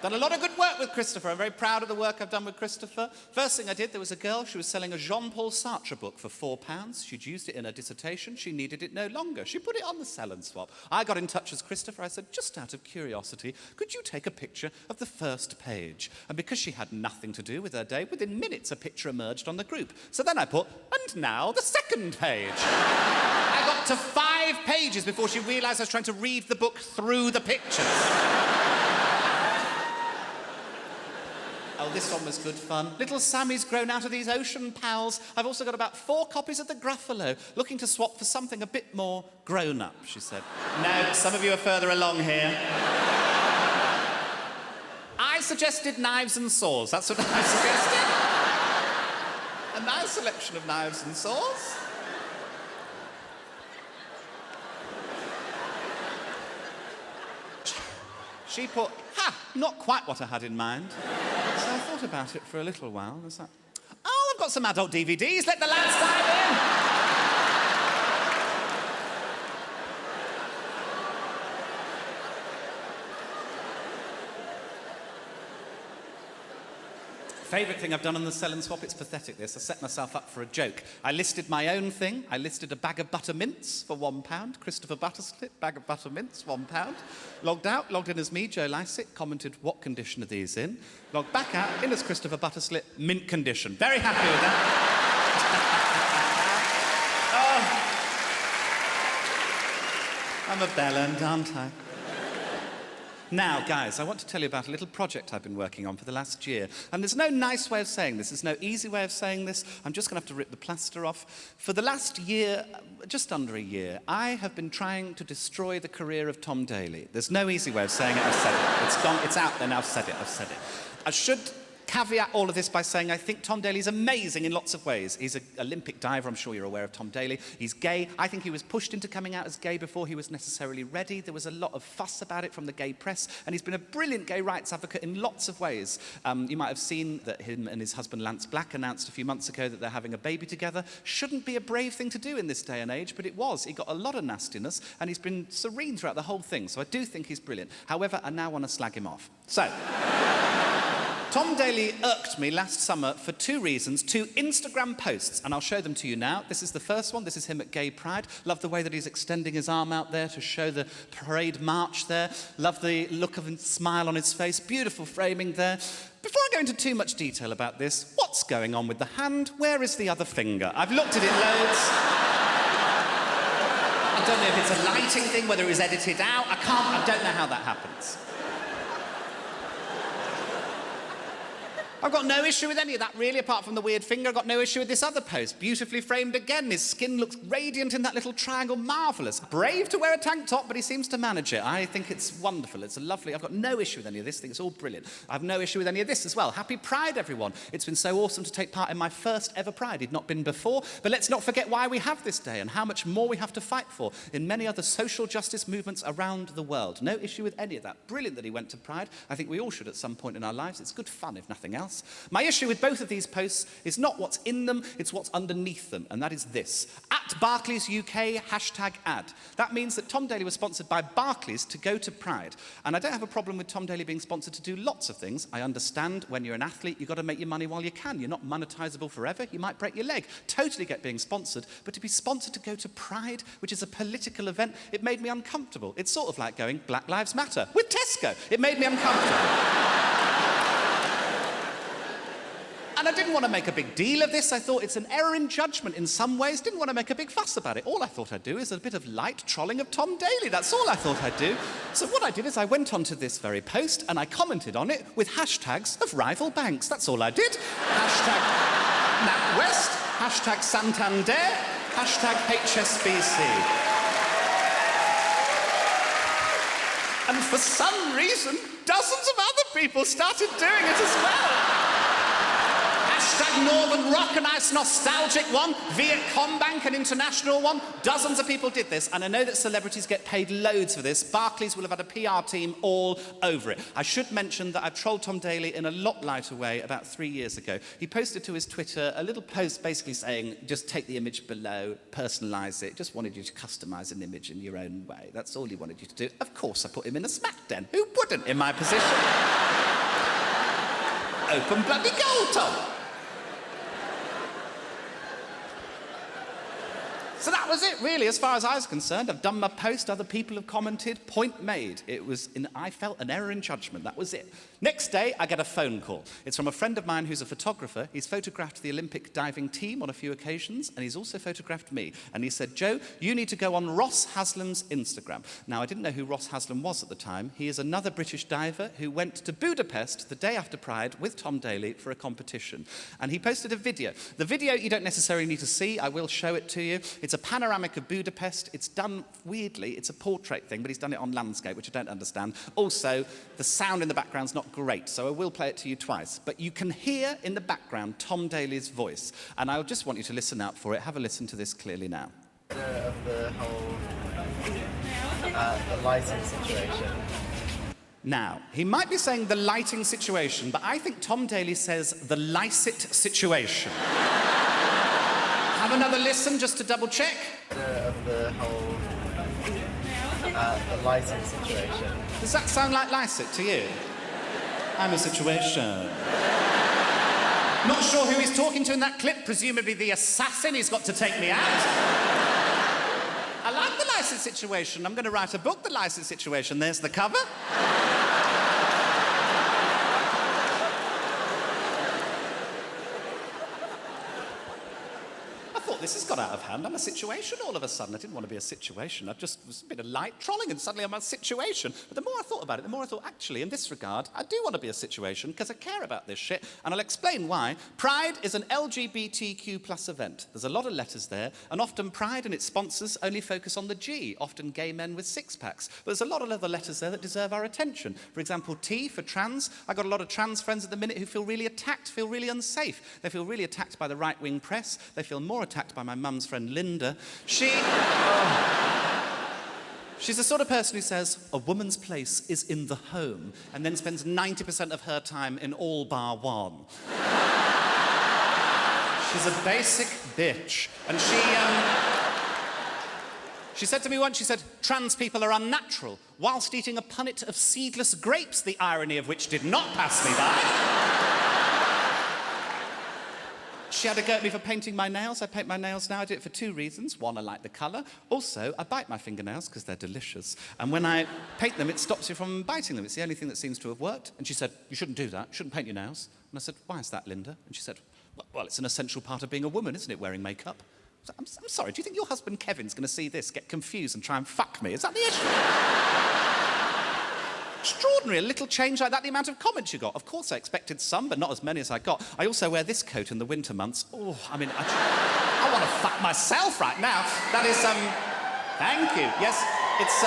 Done a lot of good work with Christopher. I'm very proud of the work I've done with Christopher. First thing I did, there was a girl, she was selling a Jean-Paul Sartre book for £4. She'd used it in her dissertation. She needed it no longer. She put it on the sell and swap. I got in touch with Christopher. I said, just out of curiosity, could you take a picture of the first page? And because she had nothing to do with her day, within minutes a picture emerged on the group. So then I put, and now the second page. I got to 5 pages before she realised I was trying to read the book through the pictures. Oh, this one was good fun. Little Sammy's grown out of these ocean pals. I've also got about 4 copies of the Gruffalo, looking to swap for something a bit more grown-up, she said. No, some of you are further along here. I suggested knives and saws. That's what I suggested. A nice selection of knives and saws. She put, not quite what I had in mind. So I thought about it for a little while. I was like, oh, I've got some adult DVDs. Let the lads dive in. Favourite thing I've done on the sell and swap, it's pathetic this. I set myself up for a joke. I listed my own thing. I listed a bag of butter mints for £1. Christopher Butterslip, bag of butter mints, £1. Logged out, logged in as me, Joe Lycett, commented, what condition are these in? Logged back out, in as Christopher Butterslip, mint condition. Very happy with that. Oh. I'm a bellend, aren't I? Now, guys, I want to tell you about a little project I've been working on for the last year. And there's no nice way of saying this. There's no easy way of saying this. I'm just going to have to rip the plaster off. For the last year, just under a year, I have been trying to destroy the career of Tom Daly. There's no easy way of saying it. I've said it. It's gone. It's out there now. I've said it. I should caveat all of this by saying I think Tom Daly's amazing in lots of ways. He's an Olympic diver. I'm sure you're aware of Tom Daly. He's gay. I think he was pushed into coming out as gay before he was necessarily ready. There was a lot of fuss about it from the gay press, and he's been a brilliant gay rights advocate in lots of ways. You might have seen that him and his husband Lance Black announced a few months ago that they're having a baby together. Shouldn't be a brave thing to do in this day and age, but it was. He got a lot of nastiness, and he's been serene throughout the whole thing, so I do think he's brilliant. However, I now want to slag him off. So... Tom Daly irked me last summer for 2 reasons, 2 Instagram posts, and I'll show them to you now. This is the first one. This is him at Gay Pride. Love the way that he's extending his arm out there to show the parade march there. Love the look of a smile on his face. Beautiful framing there. Before I go into too much detail about this, what's going on with the hand? Where is the other finger? I've looked at it loads. I don't know if it's a lighting thing, whether it was edited out. I don't know how that happens. I've got no issue with any of that, really, apart from the weird finger. I've got no issue with this other post. Beautifully framed again. His skin looks radiant in that little triangle. Marvellous. Brave to wear a tank top, but he seems to manage it. I think it's wonderful. It's a lovely... I've got no issue with any of this. I think it's all brilliant. I have no issue with any of this as well. Happy Pride, everyone. It's been so awesome to take part in my first ever Pride. He'd not been before. But let's not forget why we have this day and how much more we have to fight for in many other social justice movements around the world. No issue with any of that. Brilliant that he went to Pride. I think we all should at some point in our lives. It's good fun, if nothing else. My issue with both of these posts is not what's in them, it's what's underneath them, and that is this. At Barclays UK, #ad. That means that Tom Daly was sponsored by Barclays to go to Pride. And I don't have a problem with Tom Daly being sponsored to do lots of things. I understand when you're an athlete, you've got to make your money while you can. You're not monetizable forever. You might break your leg. Totally get being sponsored. But to be sponsored to go to Pride, which is a political event, it made me uncomfortable. It's sort of like going Black Lives Matter with Tesco. It made me uncomfortable. And I didn't want to make a big deal of this. I thought it's an error in judgment in some ways. Didn't want to make a big fuss about it. All I thought I'd do is a bit of light trolling of Tom Daly. That's all I thought I'd do. So what I did is I went onto this very post and I commented on it with hashtags of rival banks. That's all I did. Hashtag NatWest, hashtag Santander, hashtag HSBC. And for some reason, dozens of other people started doing it as well. Hashtag Northern Rock, a nice nostalgic one. Vietcom Bank, an international one. Dozens of people did this, and I know that celebrities get paid loads for this. Barclays will have had a PR team all over it. I should mention that I trolled Tom Daly in a lot lighter way about 3 years ago. He posted to his Twitter a little post basically saying, just take the image below, personalise it. Just wanted you to customise an image in your own way. That's all he wanted you to do. Of course, I put him in a smack den. Who wouldn't in my position? Open bloody goal, Tom. So that was it, really, as far as I was concerned. I've done my post, other people have commented, point made. I felt an error in judgment, that was it. Next day, I get a phone call. It's from a friend of mine who's a photographer. He's photographed the Olympic diving team on a few occasions, and he's also photographed me. And he said, Joe, you need to go on Ross Haslam's Instagram. Now, I didn't know who Ross Haslam was at the time. He is another British diver who went to Budapest the day after Pride with Tom Daly for a competition. And he posted a video. The video you don't necessarily need to see. I will show it to you. It's a panoramic of Budapest. It's done weirdly. It's a portrait thing, but he's done it on landscape, which I don't understand. Also, the sound in the background's not great, so I will play it to you twice. But you can hear in the background Tom Daly's voice, and I just want you to listen out for it. Have a listen to this clearly now. Of the whole the lighting situation. Now, he might be saying the lighting situation, but I think Tom Daly says the Lycett situation. Have another listen just to double check. Of the whole the lighting situation. Does that sound like Lycett to you? I'm a situation. Not sure who he's talking to in that clip, presumably the assassin he's got to take me out. I like the Lycett situation. I'm going to write a book, The Lycett Situation. There's the cover. This has got out of hand. I'm a situation all of a sudden. I didn't want to be a situation. I just was a bit of light trolling and suddenly I'm a situation. But the more I thought about it, the more I thought, actually, in this regard, I do want to be a situation because I care about this shit. And I'll explain why. Pride is an LGBTQ plus event. There's a lot of letters there. And often Pride and its sponsors only focus on the G, often gay men with six-packs. But there's a lot of other letters there that deserve our attention. For example, T for trans. I got a lot of trans friends at the minute who feel really attacked, feel really unsafe. They feel really attacked by the right-wing press. They feel more attacked by my mum's friend Linda. She's the sort of person who says, a woman's place is in the home, and then spends 90% of her time in all bar one. She's a basic bitch. And she said to me once, she said, trans people are unnatural, whilst eating a punnet of seedless grapes, the irony of which did not pass me by. She had a go at me for painting my nails. I paint my nails now. I do it for two reasons. One, I like the colour. Also, I bite my fingernails because they're delicious. And when I paint them, it stops you from biting them. It's the only thing that seems to have worked. And she said, you shouldn't do that. You shouldn't paint your nails. And I said, why is that, Linda? And she said, well, it's an essential part of being a woman, isn't it, wearing makeup? I said, I'm sorry, do you think your husband Kevin's going to see this, get confused and try and fuck me? Is that the issue? Extraordinary, a little change like that, the amount of comments you got. Of course, I expected some, but not as many as I got. I also wear this coat in the winter months. Oh, I mean, I want to fuck myself right now. That is, thank you. Yes, it's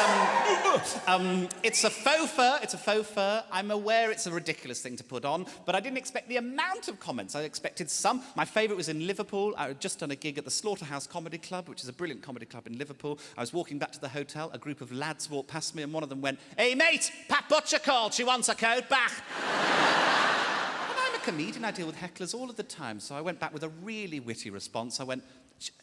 a faux fur. It's a faux fur. I'm aware it's a ridiculous thing to put on, but I didn't expect the amount of comments. I expected some. My favourite was in Liverpool. I had just done a gig at the Slaughterhouse Comedy Club, which is a brilliant comedy club in Liverpool. I was walking back to the hotel. A group of lads walked past me, and one of them went, "Hey, mate, Pat Butcher called. She wants her coat back." And I'm a comedian. I deal with hecklers all of the time, so I went back with a really witty response. I went,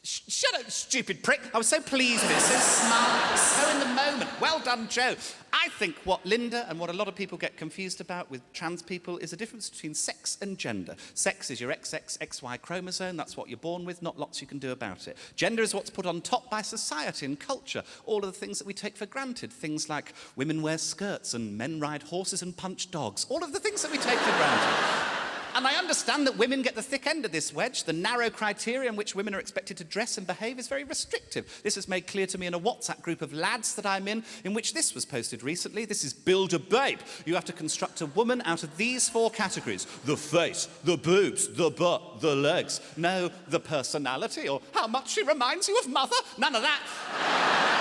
shut up, stupid prick. I was so pleased with it, so smart, so in the moment. Well done, Joe. I think what Linda and what a lot of people get confused about with trans people is the difference between sex and gender. Sex is your XX, XY chromosome. That's what you're born with, not lots you can do about it. Gender is what's put on top by society and culture. All of the things that we take for granted. Things like women wear skirts and men ride horses and punch dogs. All of the things that we take for granted. And I understand that women get the thick end of this wedge. The narrow criteria in which women are expected to dress and behave is very restrictive. This is made clear to me in a WhatsApp group of lads that I'm in which this was posted recently. This is Build a Babe. You have to construct a woman out of these 4 categories. The face, the boobs, the butt, the legs. No, the personality, or how much she reminds you of mother. None of that.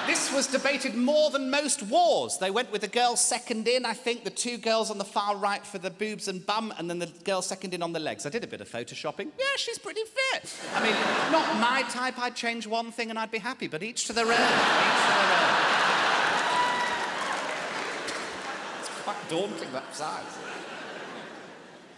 This was debated more than most wars. They went with the girl second in, I think, the 2 girls on the far right for the boobs and bum, and then the girl second in on the legs. I did a bit of photoshopping. Yeah, she's pretty fit. I mean, not my type. I'd change one thing and I'd be happy, but each to their own. Each to their own. It's quite daunting, that size.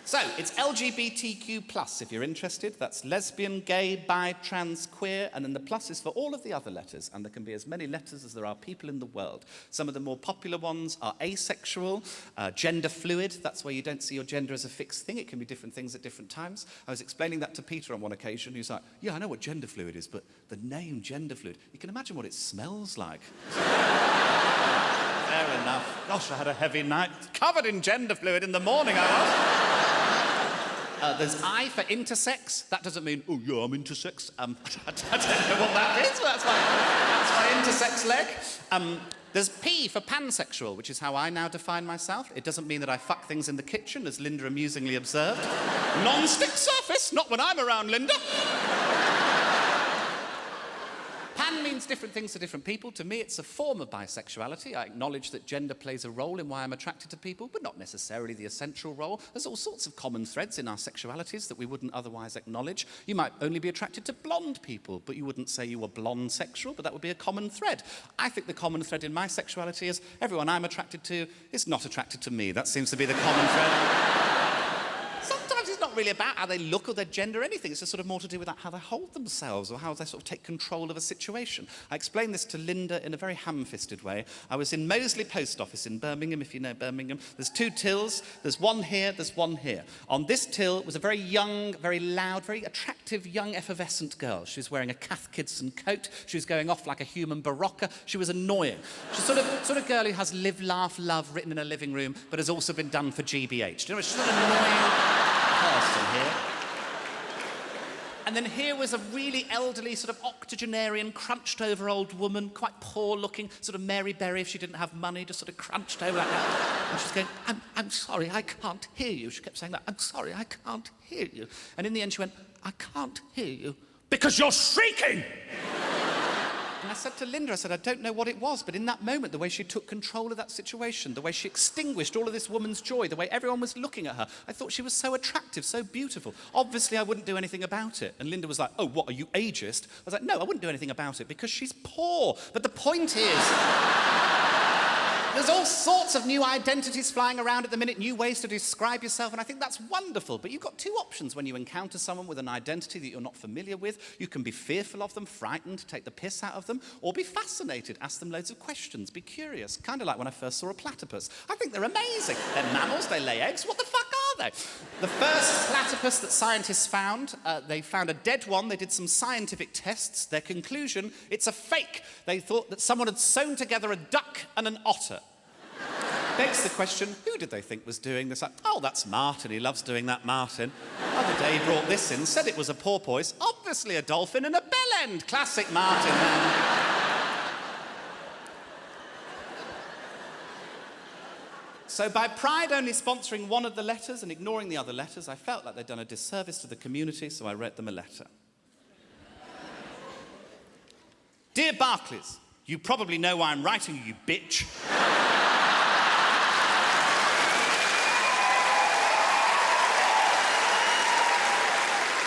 So, it's LGBTQ+, if you're interested. That's lesbian, gay, bi, trans, queer, and then the plus is for all of the other letters, and there can be as many letters as there are people in the world. Some of the more popular ones are asexual, gender fluid. That's where you don't see your gender as a fixed thing. It can be different things at different times. I was explaining that to Peter on one occasion. He was like, yeah, I know what gender fluid is, but the name gender fluid, you can imagine what it smells like. Fair enough. Gosh, I had a heavy night. Covered in gender fluid in the morning, I was. There's I for intersex. That doesn't mean, oh, yeah, I'm intersex. I don't know what that is, but that's my intersex leg. There's P for pansexual, which is how I now define myself. It doesn't mean that I fuck things in the kitchen, as Linda amusingly observed. Non-stick surface, not when I'm around, Linda. Pan means different things to different people. To me, it's a form of bisexuality. I acknowledge that gender plays a role in why I'm attracted to people, but not necessarily the essential role. There's all sorts of common threads in our sexualities that we wouldn't otherwise acknowledge. You might only be attracted to blonde people, but you wouldn't say you were blonde sexual, but that would be a common thread. I think the common thread in my sexuality is everyone I'm attracted to is not attracted to me. That seems to be the common thread. Sometimes it's not really about how they look or their gender or anything. It's just sort of more to do with how they hold themselves or how they sort of take control of a situation. I explained this to Linda in a very ham-fisted way. I was in Moseley Post Office in Birmingham, if you know Birmingham. There's 2 tills. There's one here, there's one here. On this till was a very young, very loud, very attractive, young, effervescent girl. She was wearing a Cath Kidston coat. She was going off like a human barocca. She was annoying. She's sort of girl who has live, laugh, love written in her living room, but has also been done for GBH. Do you know, she's an annoying person here. And then here was a really elderly, sort of octogenarian, crunched-over old woman, quite poor-looking, sort of Mary Berry if she didn't have money, just sort of crunched over like that. And she's going, I'm sorry, I can't hear you. She kept saying that, I'm sorry, I can't hear you. And in the end she went, I can't hear you because you're shrieking! And I said to Linda, I said, I don't know what it was, but in that moment, the way she took control of that situation, the way she extinguished all of this woman's joy, the way everyone was looking at her, I thought she was so attractive, so beautiful. Obviously, I wouldn't do anything about it. And Linda was like, oh, what, are you ageist? I was like, no, I wouldn't do anything about it because she's poor. But the point is, there's all sorts of new identities flying around at the minute, new ways to describe yourself, and I think that's wonderful. But you've got 2 options when you encounter someone with an identity that you're not familiar with. You can be fearful of them, frightened, take the piss out of them, or be fascinated, ask them loads of questions, be curious. Kind of like when I first saw a platypus. I think they're amazing. They're mammals, they lay eggs. What the fuck are they? The first platypus that scientists found, they found a dead one. They did some scientific tests. Their conclusion, it's a fake. They thought that someone had sewn together a duck and an otter. Begs the question, who did they think was doing this? Like, oh, that's Martin, he loves doing that, Martin. Other day he brought this in, said it was a porpoise, obviously a dolphin and a bell end. Classic Martin, man. So by Pride only sponsoring one of the letters and ignoring the other letters, I felt like they'd done a disservice to the community, so I wrote them a letter. Dear Barclays, you probably know why I'm writing you, bitch.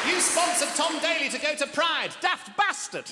You sponsored Tom Daly to go to Pride, daft bastard.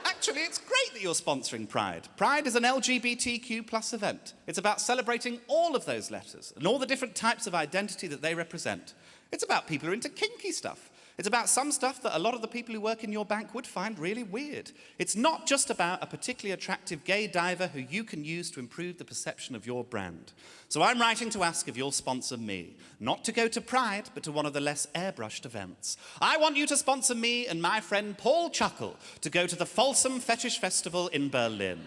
Actually, it's great that you're sponsoring Pride. Pride is an LGBTQ+ event. It's about celebrating all of those letters and all the different types of identity that they represent. It's about people who are into kinky stuff. It's about some stuff that a lot of the people who work in your bank would find really weird. It's not just about a particularly attractive gay diver who you can use to improve the perception of your brand. So I'm writing to ask if you'll sponsor me, not to go to Pride, but to one of the less airbrushed events. I want you to sponsor me and my friend Paul Chuckle to go to the Folsom Fetish Festival in Berlin.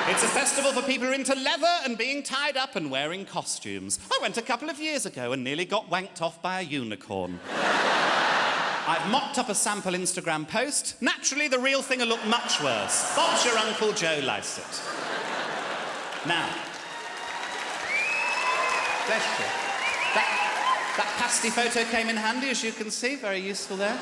It's a festival for people who are into leather and being tied up and wearing costumes. I went a couple of years ago and nearly got wanked off by a unicorn. I've mocked up a sample Instagram post. Naturally, the real thing will look much worse. Bob's your Uncle Joe Lycett. Now, bless you. That pasty photo came in handy, as you can see. Very useful there.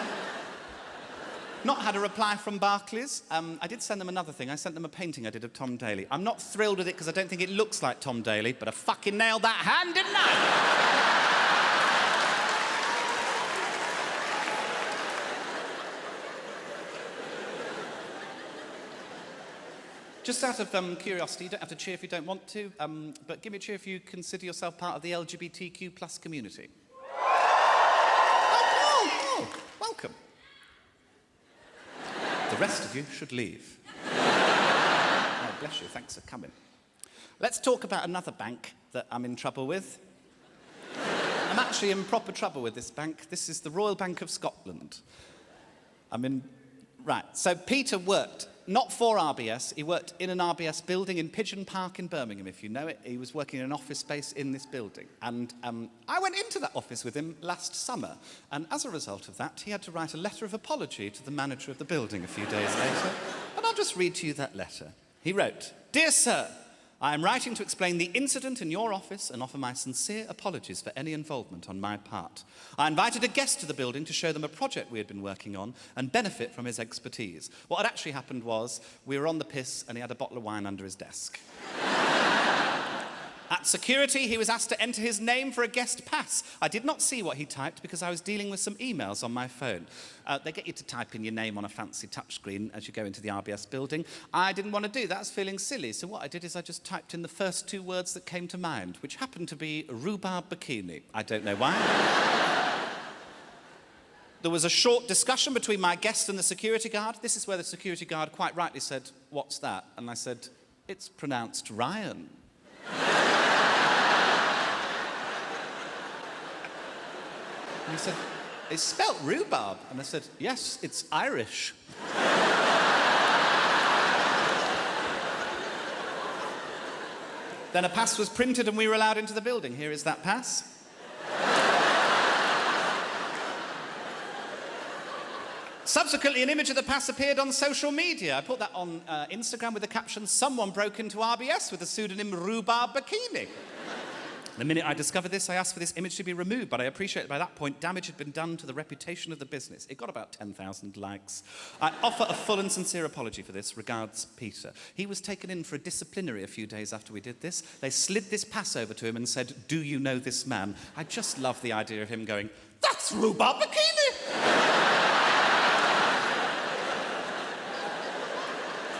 Not had a reply from Barclays. I did send them another thing. I sent them a painting I did of Tom Daly. I'm not thrilled with it because I don't think it looks like Tom Daly, but I fucking nailed that hand, didn't I? Just out of curiosity, you don't have to cheer if you don't want to, but give me a cheer if you consider yourself part of the LGBTQ plus community. Oh, welcome. The rest of you should leave. Oh, bless you, thanks for coming. Let's talk about another bank that I'm in trouble with. I'm actually in proper trouble with this bank. This is the Royal Bank of Scotland. Right, so Peter worked not for RBS, he worked in an RBS building in Pigeon Park in Birmingham, if you know it. He was working in an office space in this building. And I went into that office with him last summer. And as a result of that, he had to write a letter of apology to the manager of the building a few days later. And I'll just read to you that letter. He wrote, "Dear Sir, I am writing to explain the incident in your office and offer my sincere apologies for any involvement on my part. I invited a guest to the building to show them a project we had been working on and benefit from his expertise. What had actually happened was we were on the piss and he had a bottle of wine under his desk. At security, he was asked to enter his name for a guest pass. I did not see what he typed because I was dealing with some emails on my phone. They get you to type in your name on a fancy touchscreen as you go into the RBS building. I didn't want to do that. I was feeling silly. So what I did is I just typed in the first two words that came to mind, which happened to be rhubarb bikini. I don't know why. There was a short discussion between my guest and the security guard. This is where the security guard quite rightly said, "What's that?" And I said, "It's pronounced Ryan." And he said, "It's spelt rhubarb." And I said, "Yes, it's Irish." Then a pass was printed and we were allowed into the building. Here is that pass. Subsequently, an image of the pass appeared on social media. I put that on Instagram with the caption, "Someone broke into RBS with the pseudonym Rhubarb Bikini." The minute I discovered this, I asked for this image to be removed, but I appreciate that by that point, damage had been done to the reputation of the business. It got about 10,000 likes. I offer a full and sincere apology for this. Regards, Peter. He was taken in for a disciplinary a few days after we did this. They slid this pass over to him and said, "Do you know this man?" I just love the idea of him going, "That's Rhubarb Bikini!"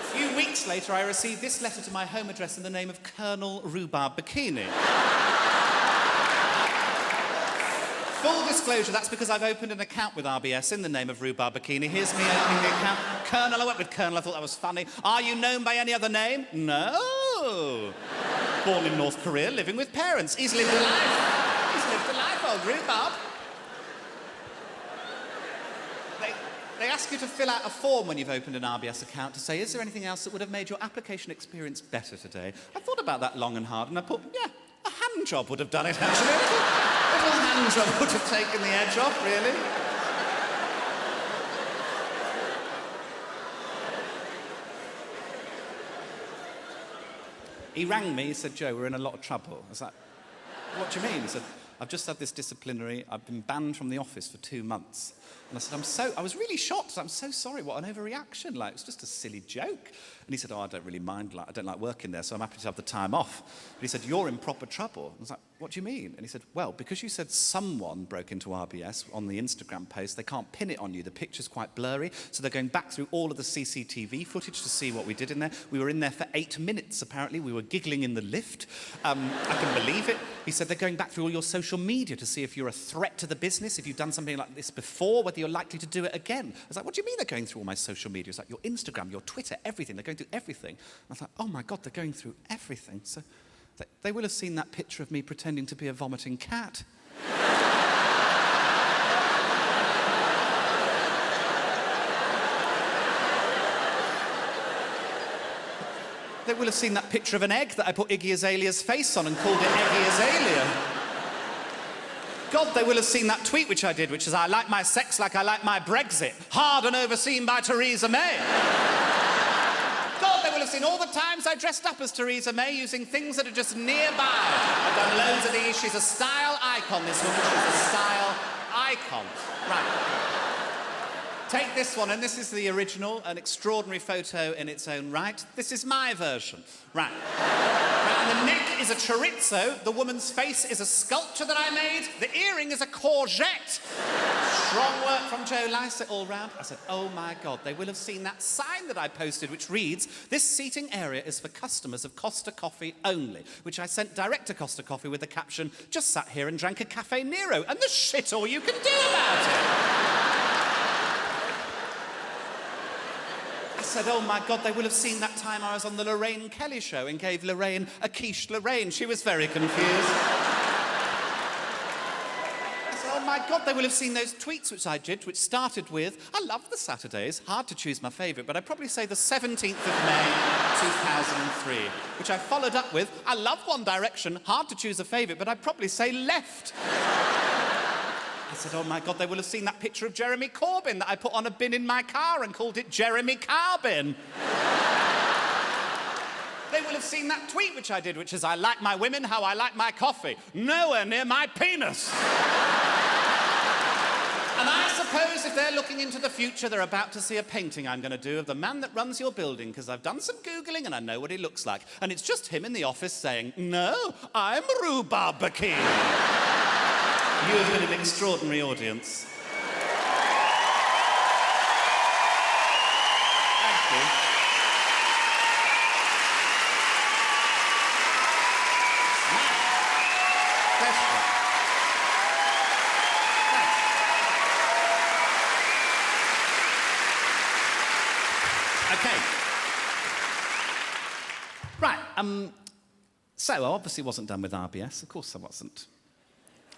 A few weeks later, I received this letter to my home address in the name of Colonel Rhubarb Bikini. Full disclosure, that's because I've opened an account with RBS in the name of Rhubarb Bikini. Here's me opening the account. Colonel, I went with Colonel, I thought that was funny. Are you known by any other name? No. Born in North Korea, living with parents. He's lived a life. He's lived a life, old Rhubarb. They ask you to fill out a form when you've opened an RBS account to say, is there anything else that would have made your application experience better today? I thought about that long and hard and I put, yeah, a hand job would have done it actually. A little hand job would have taken the edge off, really. He rang me, he said, "Joe, we're in a lot of trouble." I was like, "What do you mean?" He said, "I've just had this disciplinary, I've been banned from the office for 2 months." And I said, I was really shocked. I'm so sorry, what an overreaction. Like, it's just a silly joke. And he said, "Oh, I don't really mind, like, I don't like working there, so I'm happy to have the time off." But he said, "You're in proper trouble." I was like, "What do you mean?" And he said, "Well, because you said someone broke into RBS on the Instagram post, they can't pin it on you. The picture's quite blurry, so they're going back through all of the CCTV footage to see what we did in there. We were in there for 8 minutes, apparently. We were giggling in the lift. I can believe it." He said, "They're going back through all your social media to see if you're a threat to the business, if you've done something like this before, whether you're likely to do it again." I was like, "What do you mean they're going through all my social media?" It's like, your Instagram, your Twitter, everything. They're going through everything. I was like, "Oh my God, they're going through everything." So they will have seen that picture of me pretending to be a vomiting cat. They will have seen that picture of an egg that I put Iggy Azalea's face on and called it Eggy Azalea. God, they will have seen that tweet which I did, which is, I like my sex like I like my Brexit, hard and overseen by Theresa May. God, they will have seen all the times I dressed up as Theresa May using things that are just nearby. I've done loads of these. She's a style icon, this woman. She's a style icon. Right. Take this one, and this is the original, an extraordinary photo in its own right. This is my version. Right. And the neck is a chorizo. The woman's face is a sculpture that I made. The earring is a courgette. Strong work from Joe Lycett all round. I said, oh my God, they will have seen that sign that I posted, which reads, this seating area is for customers of Costa Coffee only, which I sent direct to Costa Coffee with the caption, just sat here and drank a Cafe Nero, and the shit all you can do about it. I said, oh my God, they will have seen that time I was on the Lorraine Kelly show and gave Lorraine a quiche Lorraine. She was very confused. I said, oh my God, they will have seen those tweets which I did, which started with, I love the Saturdays, hard to choose my favourite, but I'd probably say the 17th of May, 2003, which I followed up with, I love One Direction, hard to choose a favourite, but I'd probably say Left. I said, oh my God, they will have seen that picture of Jeremy Corbyn that I put on a bin in my car and called it Jeremy Carbin. They will have seen that tweet which I did, which is, I like my women how I like my coffee, nowhere near my penis. And I suppose if they're looking into the future, they're about to see a painting I'm going to do of the man that runs your building, because I've done some Googling and I know what he looks like. And it's just him in the office saying, no, I'm Rhubarb Bikini. You have been an extraordinary audience. Thank you. Pleasure. Thanks. Okay. Right. So I obviously wasn't done with RBS. Of course I wasn't.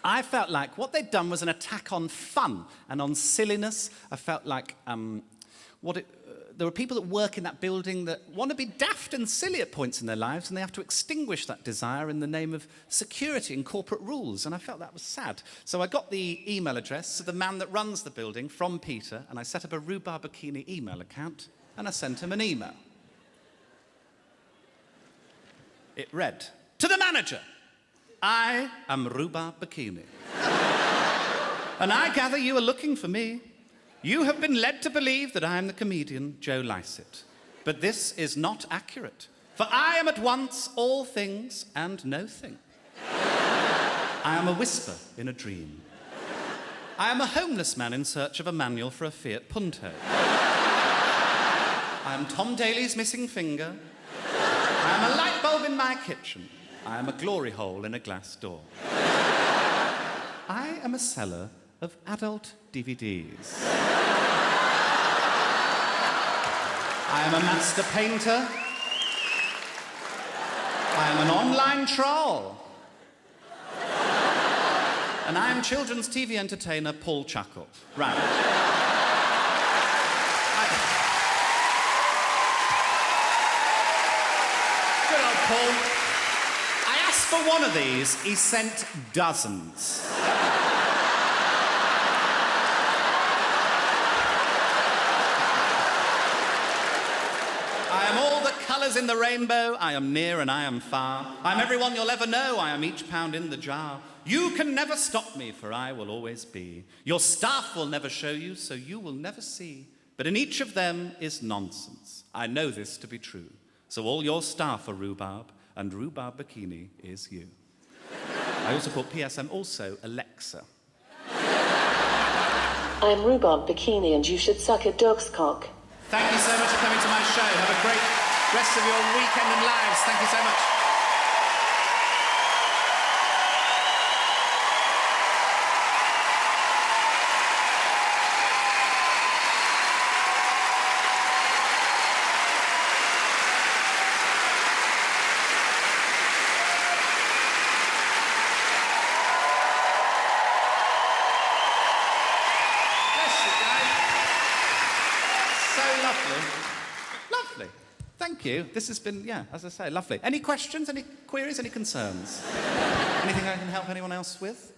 I felt like what they'd done was an attack on fun and on silliness. I felt like there are people that work in that building that want to be daft and silly at points in their lives, and they have to extinguish that desire in the name of security and corporate rules, and I felt that was sad. So I got the email address of the man that runs the building from Peter, and I set up a Rhubarb Bikini email account, and I sent him an email. It read, to the manager, I am Rhubarb Bikini. And I gather you are looking for me. You have been led to believe that I am the comedian Joe Lycett. But this is not accurate, for I am at once all things and no thing. I am a whisper in a dream. I am a homeless man in search of a manual for a Fiat Punto. I am Tom Daly's missing finger. I am a light bulb in my kitchen. I am a glory hole in a glass door. I am a seller of adult DVDs. I am a master painter. I am an online troll. And I am children's TV entertainer Paul Chuckle. Right. Good old Paul. For one of these, he sent dozens. I am all the colours in the rainbow. I am near and I am far. I am everyone you'll ever know. I am each pound in the jar. You can never stop me, for I will always be. Your staff will never show you, so you will never see. But in each of them is nonsense. I know this to be true. So all your staff are rhubarb, and Rhubarb Bikini is you. I also put P.S. I'm also Alexa. I'm Rhubarb Bikini and you should suck a dog's cock. Thank you so much for coming to my show. Have a great rest of your weekend and lives. Thank you so much. Lovely. Thank you. This has been, yeah, as I say, lovely. Any questions, any queries, any concerns? Anything I can help anyone else with?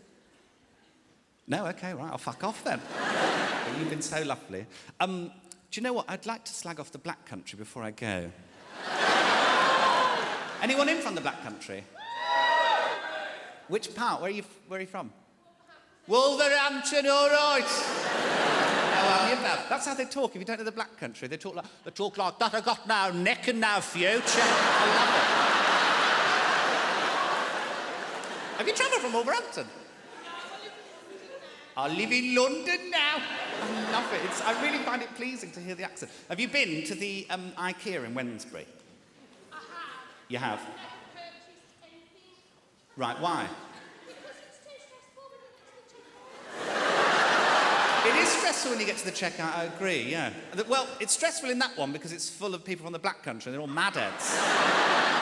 No? OK, right, I'll fuck off then. But you've been so lovely. Do you know what? I'd like to slag off the Black Country before I go. Anyone in from the Black Country? Which part? Where are you from? Wolverhampton, all right. How are you, Bev? That's how they talk. If you don't know the Black Country, they talk like that. I got now neck and now future. I love it. Have you travelled from Wolverhampton? I live in London now. I love it. I really find it pleasing to hear the accent. Have you been to the IKEA in Wednesbury? I have. You have? I've never purchased anything. Right, why? Because it's too stressful when you get to the checkout. It is stressful when you get to the checkout, I agree, yeah. Well, it's stressful in that one because it's full of people from the Black Country and they're all mad heads.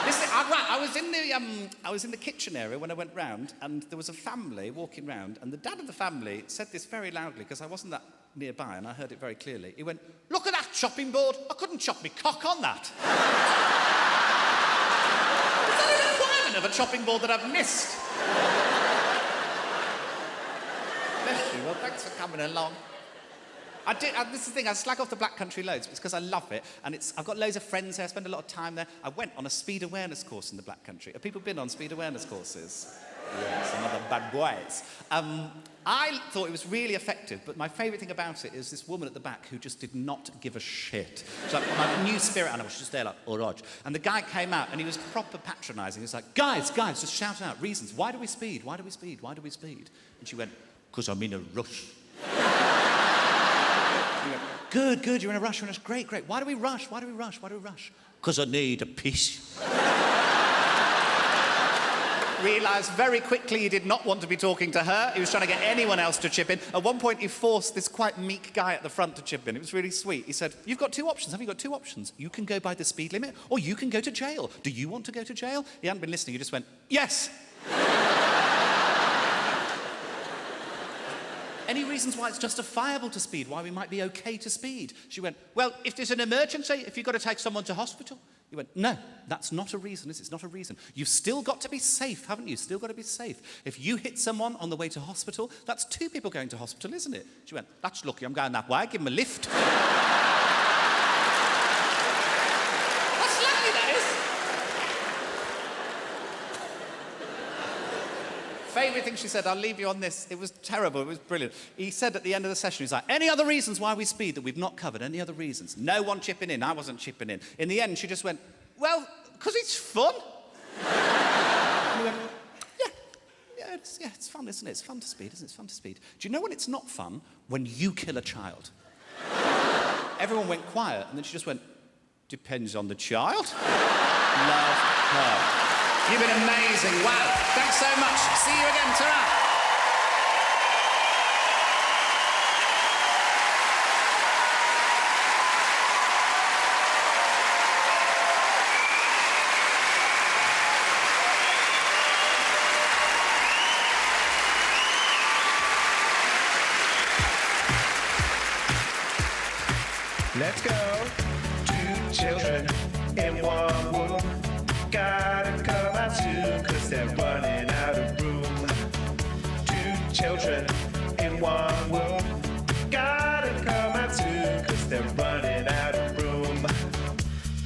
Listen, I was in the kitchen area when I went round and there was a family walking round and the dad of the family said this very loudly because I wasn't that nearby and I heard it very clearly. He went, "Look at that chopping board. I couldn't chop me cock on that." Is that a requirement of a chopping board that I've missed? Bless you. Well, thanks for coming along. This is the thing, I slag off the Black Country loads because I love it, and I've got loads of friends there, I spend a lot of time there. I went on a speed awareness course in the Black Country. Have people been on speed awareness courses? Yes, some other bad boys. I thought it was really effective, but my favourite thing about it is this woman at the back who just did not give a shit. She's like my new spirit animal, she's just there like, "Oh, Rog." And the guy came out and he was proper patronising. He was like, guys, just shouting out reasons. Why do we speed? Why do we speed? Why do we speed? And she went, "'Cause I'm in a rush." Good, you're in a rush, great. Why do we rush? 'Cause I need a piece. Realised very quickly he did not want to be talking to her. He was trying to get anyone else to chip in. At one point, he forced this quite meek guy at the front to chip in. It was really sweet. He said, "You've got two options. Have you got two options? You can go by the speed limit, or you can go to jail. Do you want to go to jail?" He hadn't been listening. He just went, "Yes." "Any reasons why it's justifiable to speed, why we might be okay to speed?" She went, "Well, if there's an emergency, if you've got to take someone to hospital." He went, "No, that's not a reason, is it? It's not a reason. You've still got to be safe, haven't you? Still got to be safe. If you hit someone on the way to hospital, that's two people going to hospital, isn't it?" She went, "That's lucky I'm going that way. Give him a lift." That's lucky, that is. Favourite thing she said, I'll leave you on this. It was terrible, it was brilliant. He said at the end of the session, he's like, "Any other reasons why we speed that we've not covered? Any other reasons?" No one chipping in, I wasn't chipping in. In the end, she just went, "Well, 'cause it's fun." And he went, yeah, it's fun, isn't it? It's fun to speed, isn't it? It's fun to speed. Do you know when it's not fun? When you kill a child. Everyone went quiet, and then she just went, "Depends on the child." Love her. You've been amazing. Wow. Thanks so much. See you again. Ta-ra. Let's go. Two children in one womb. Gotta come out soon, 'cause they're running out of room. Two children in one womb. Gotta come out soon, 'cause they're running out of room.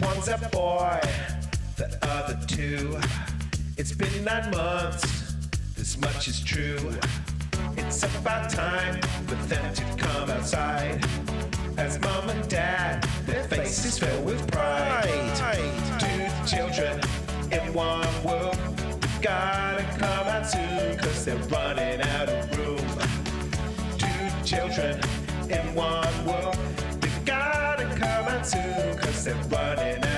One's a boy, the other two. It's been 9 months, this much is true. It's about time for them to come outside. As mom and dad, their faces fill with pride. Two children in one womb. Gotta come out soon, 'cause they're running out of room. Two children in one womb. They've gotta come out soon, 'cause they're running out of room.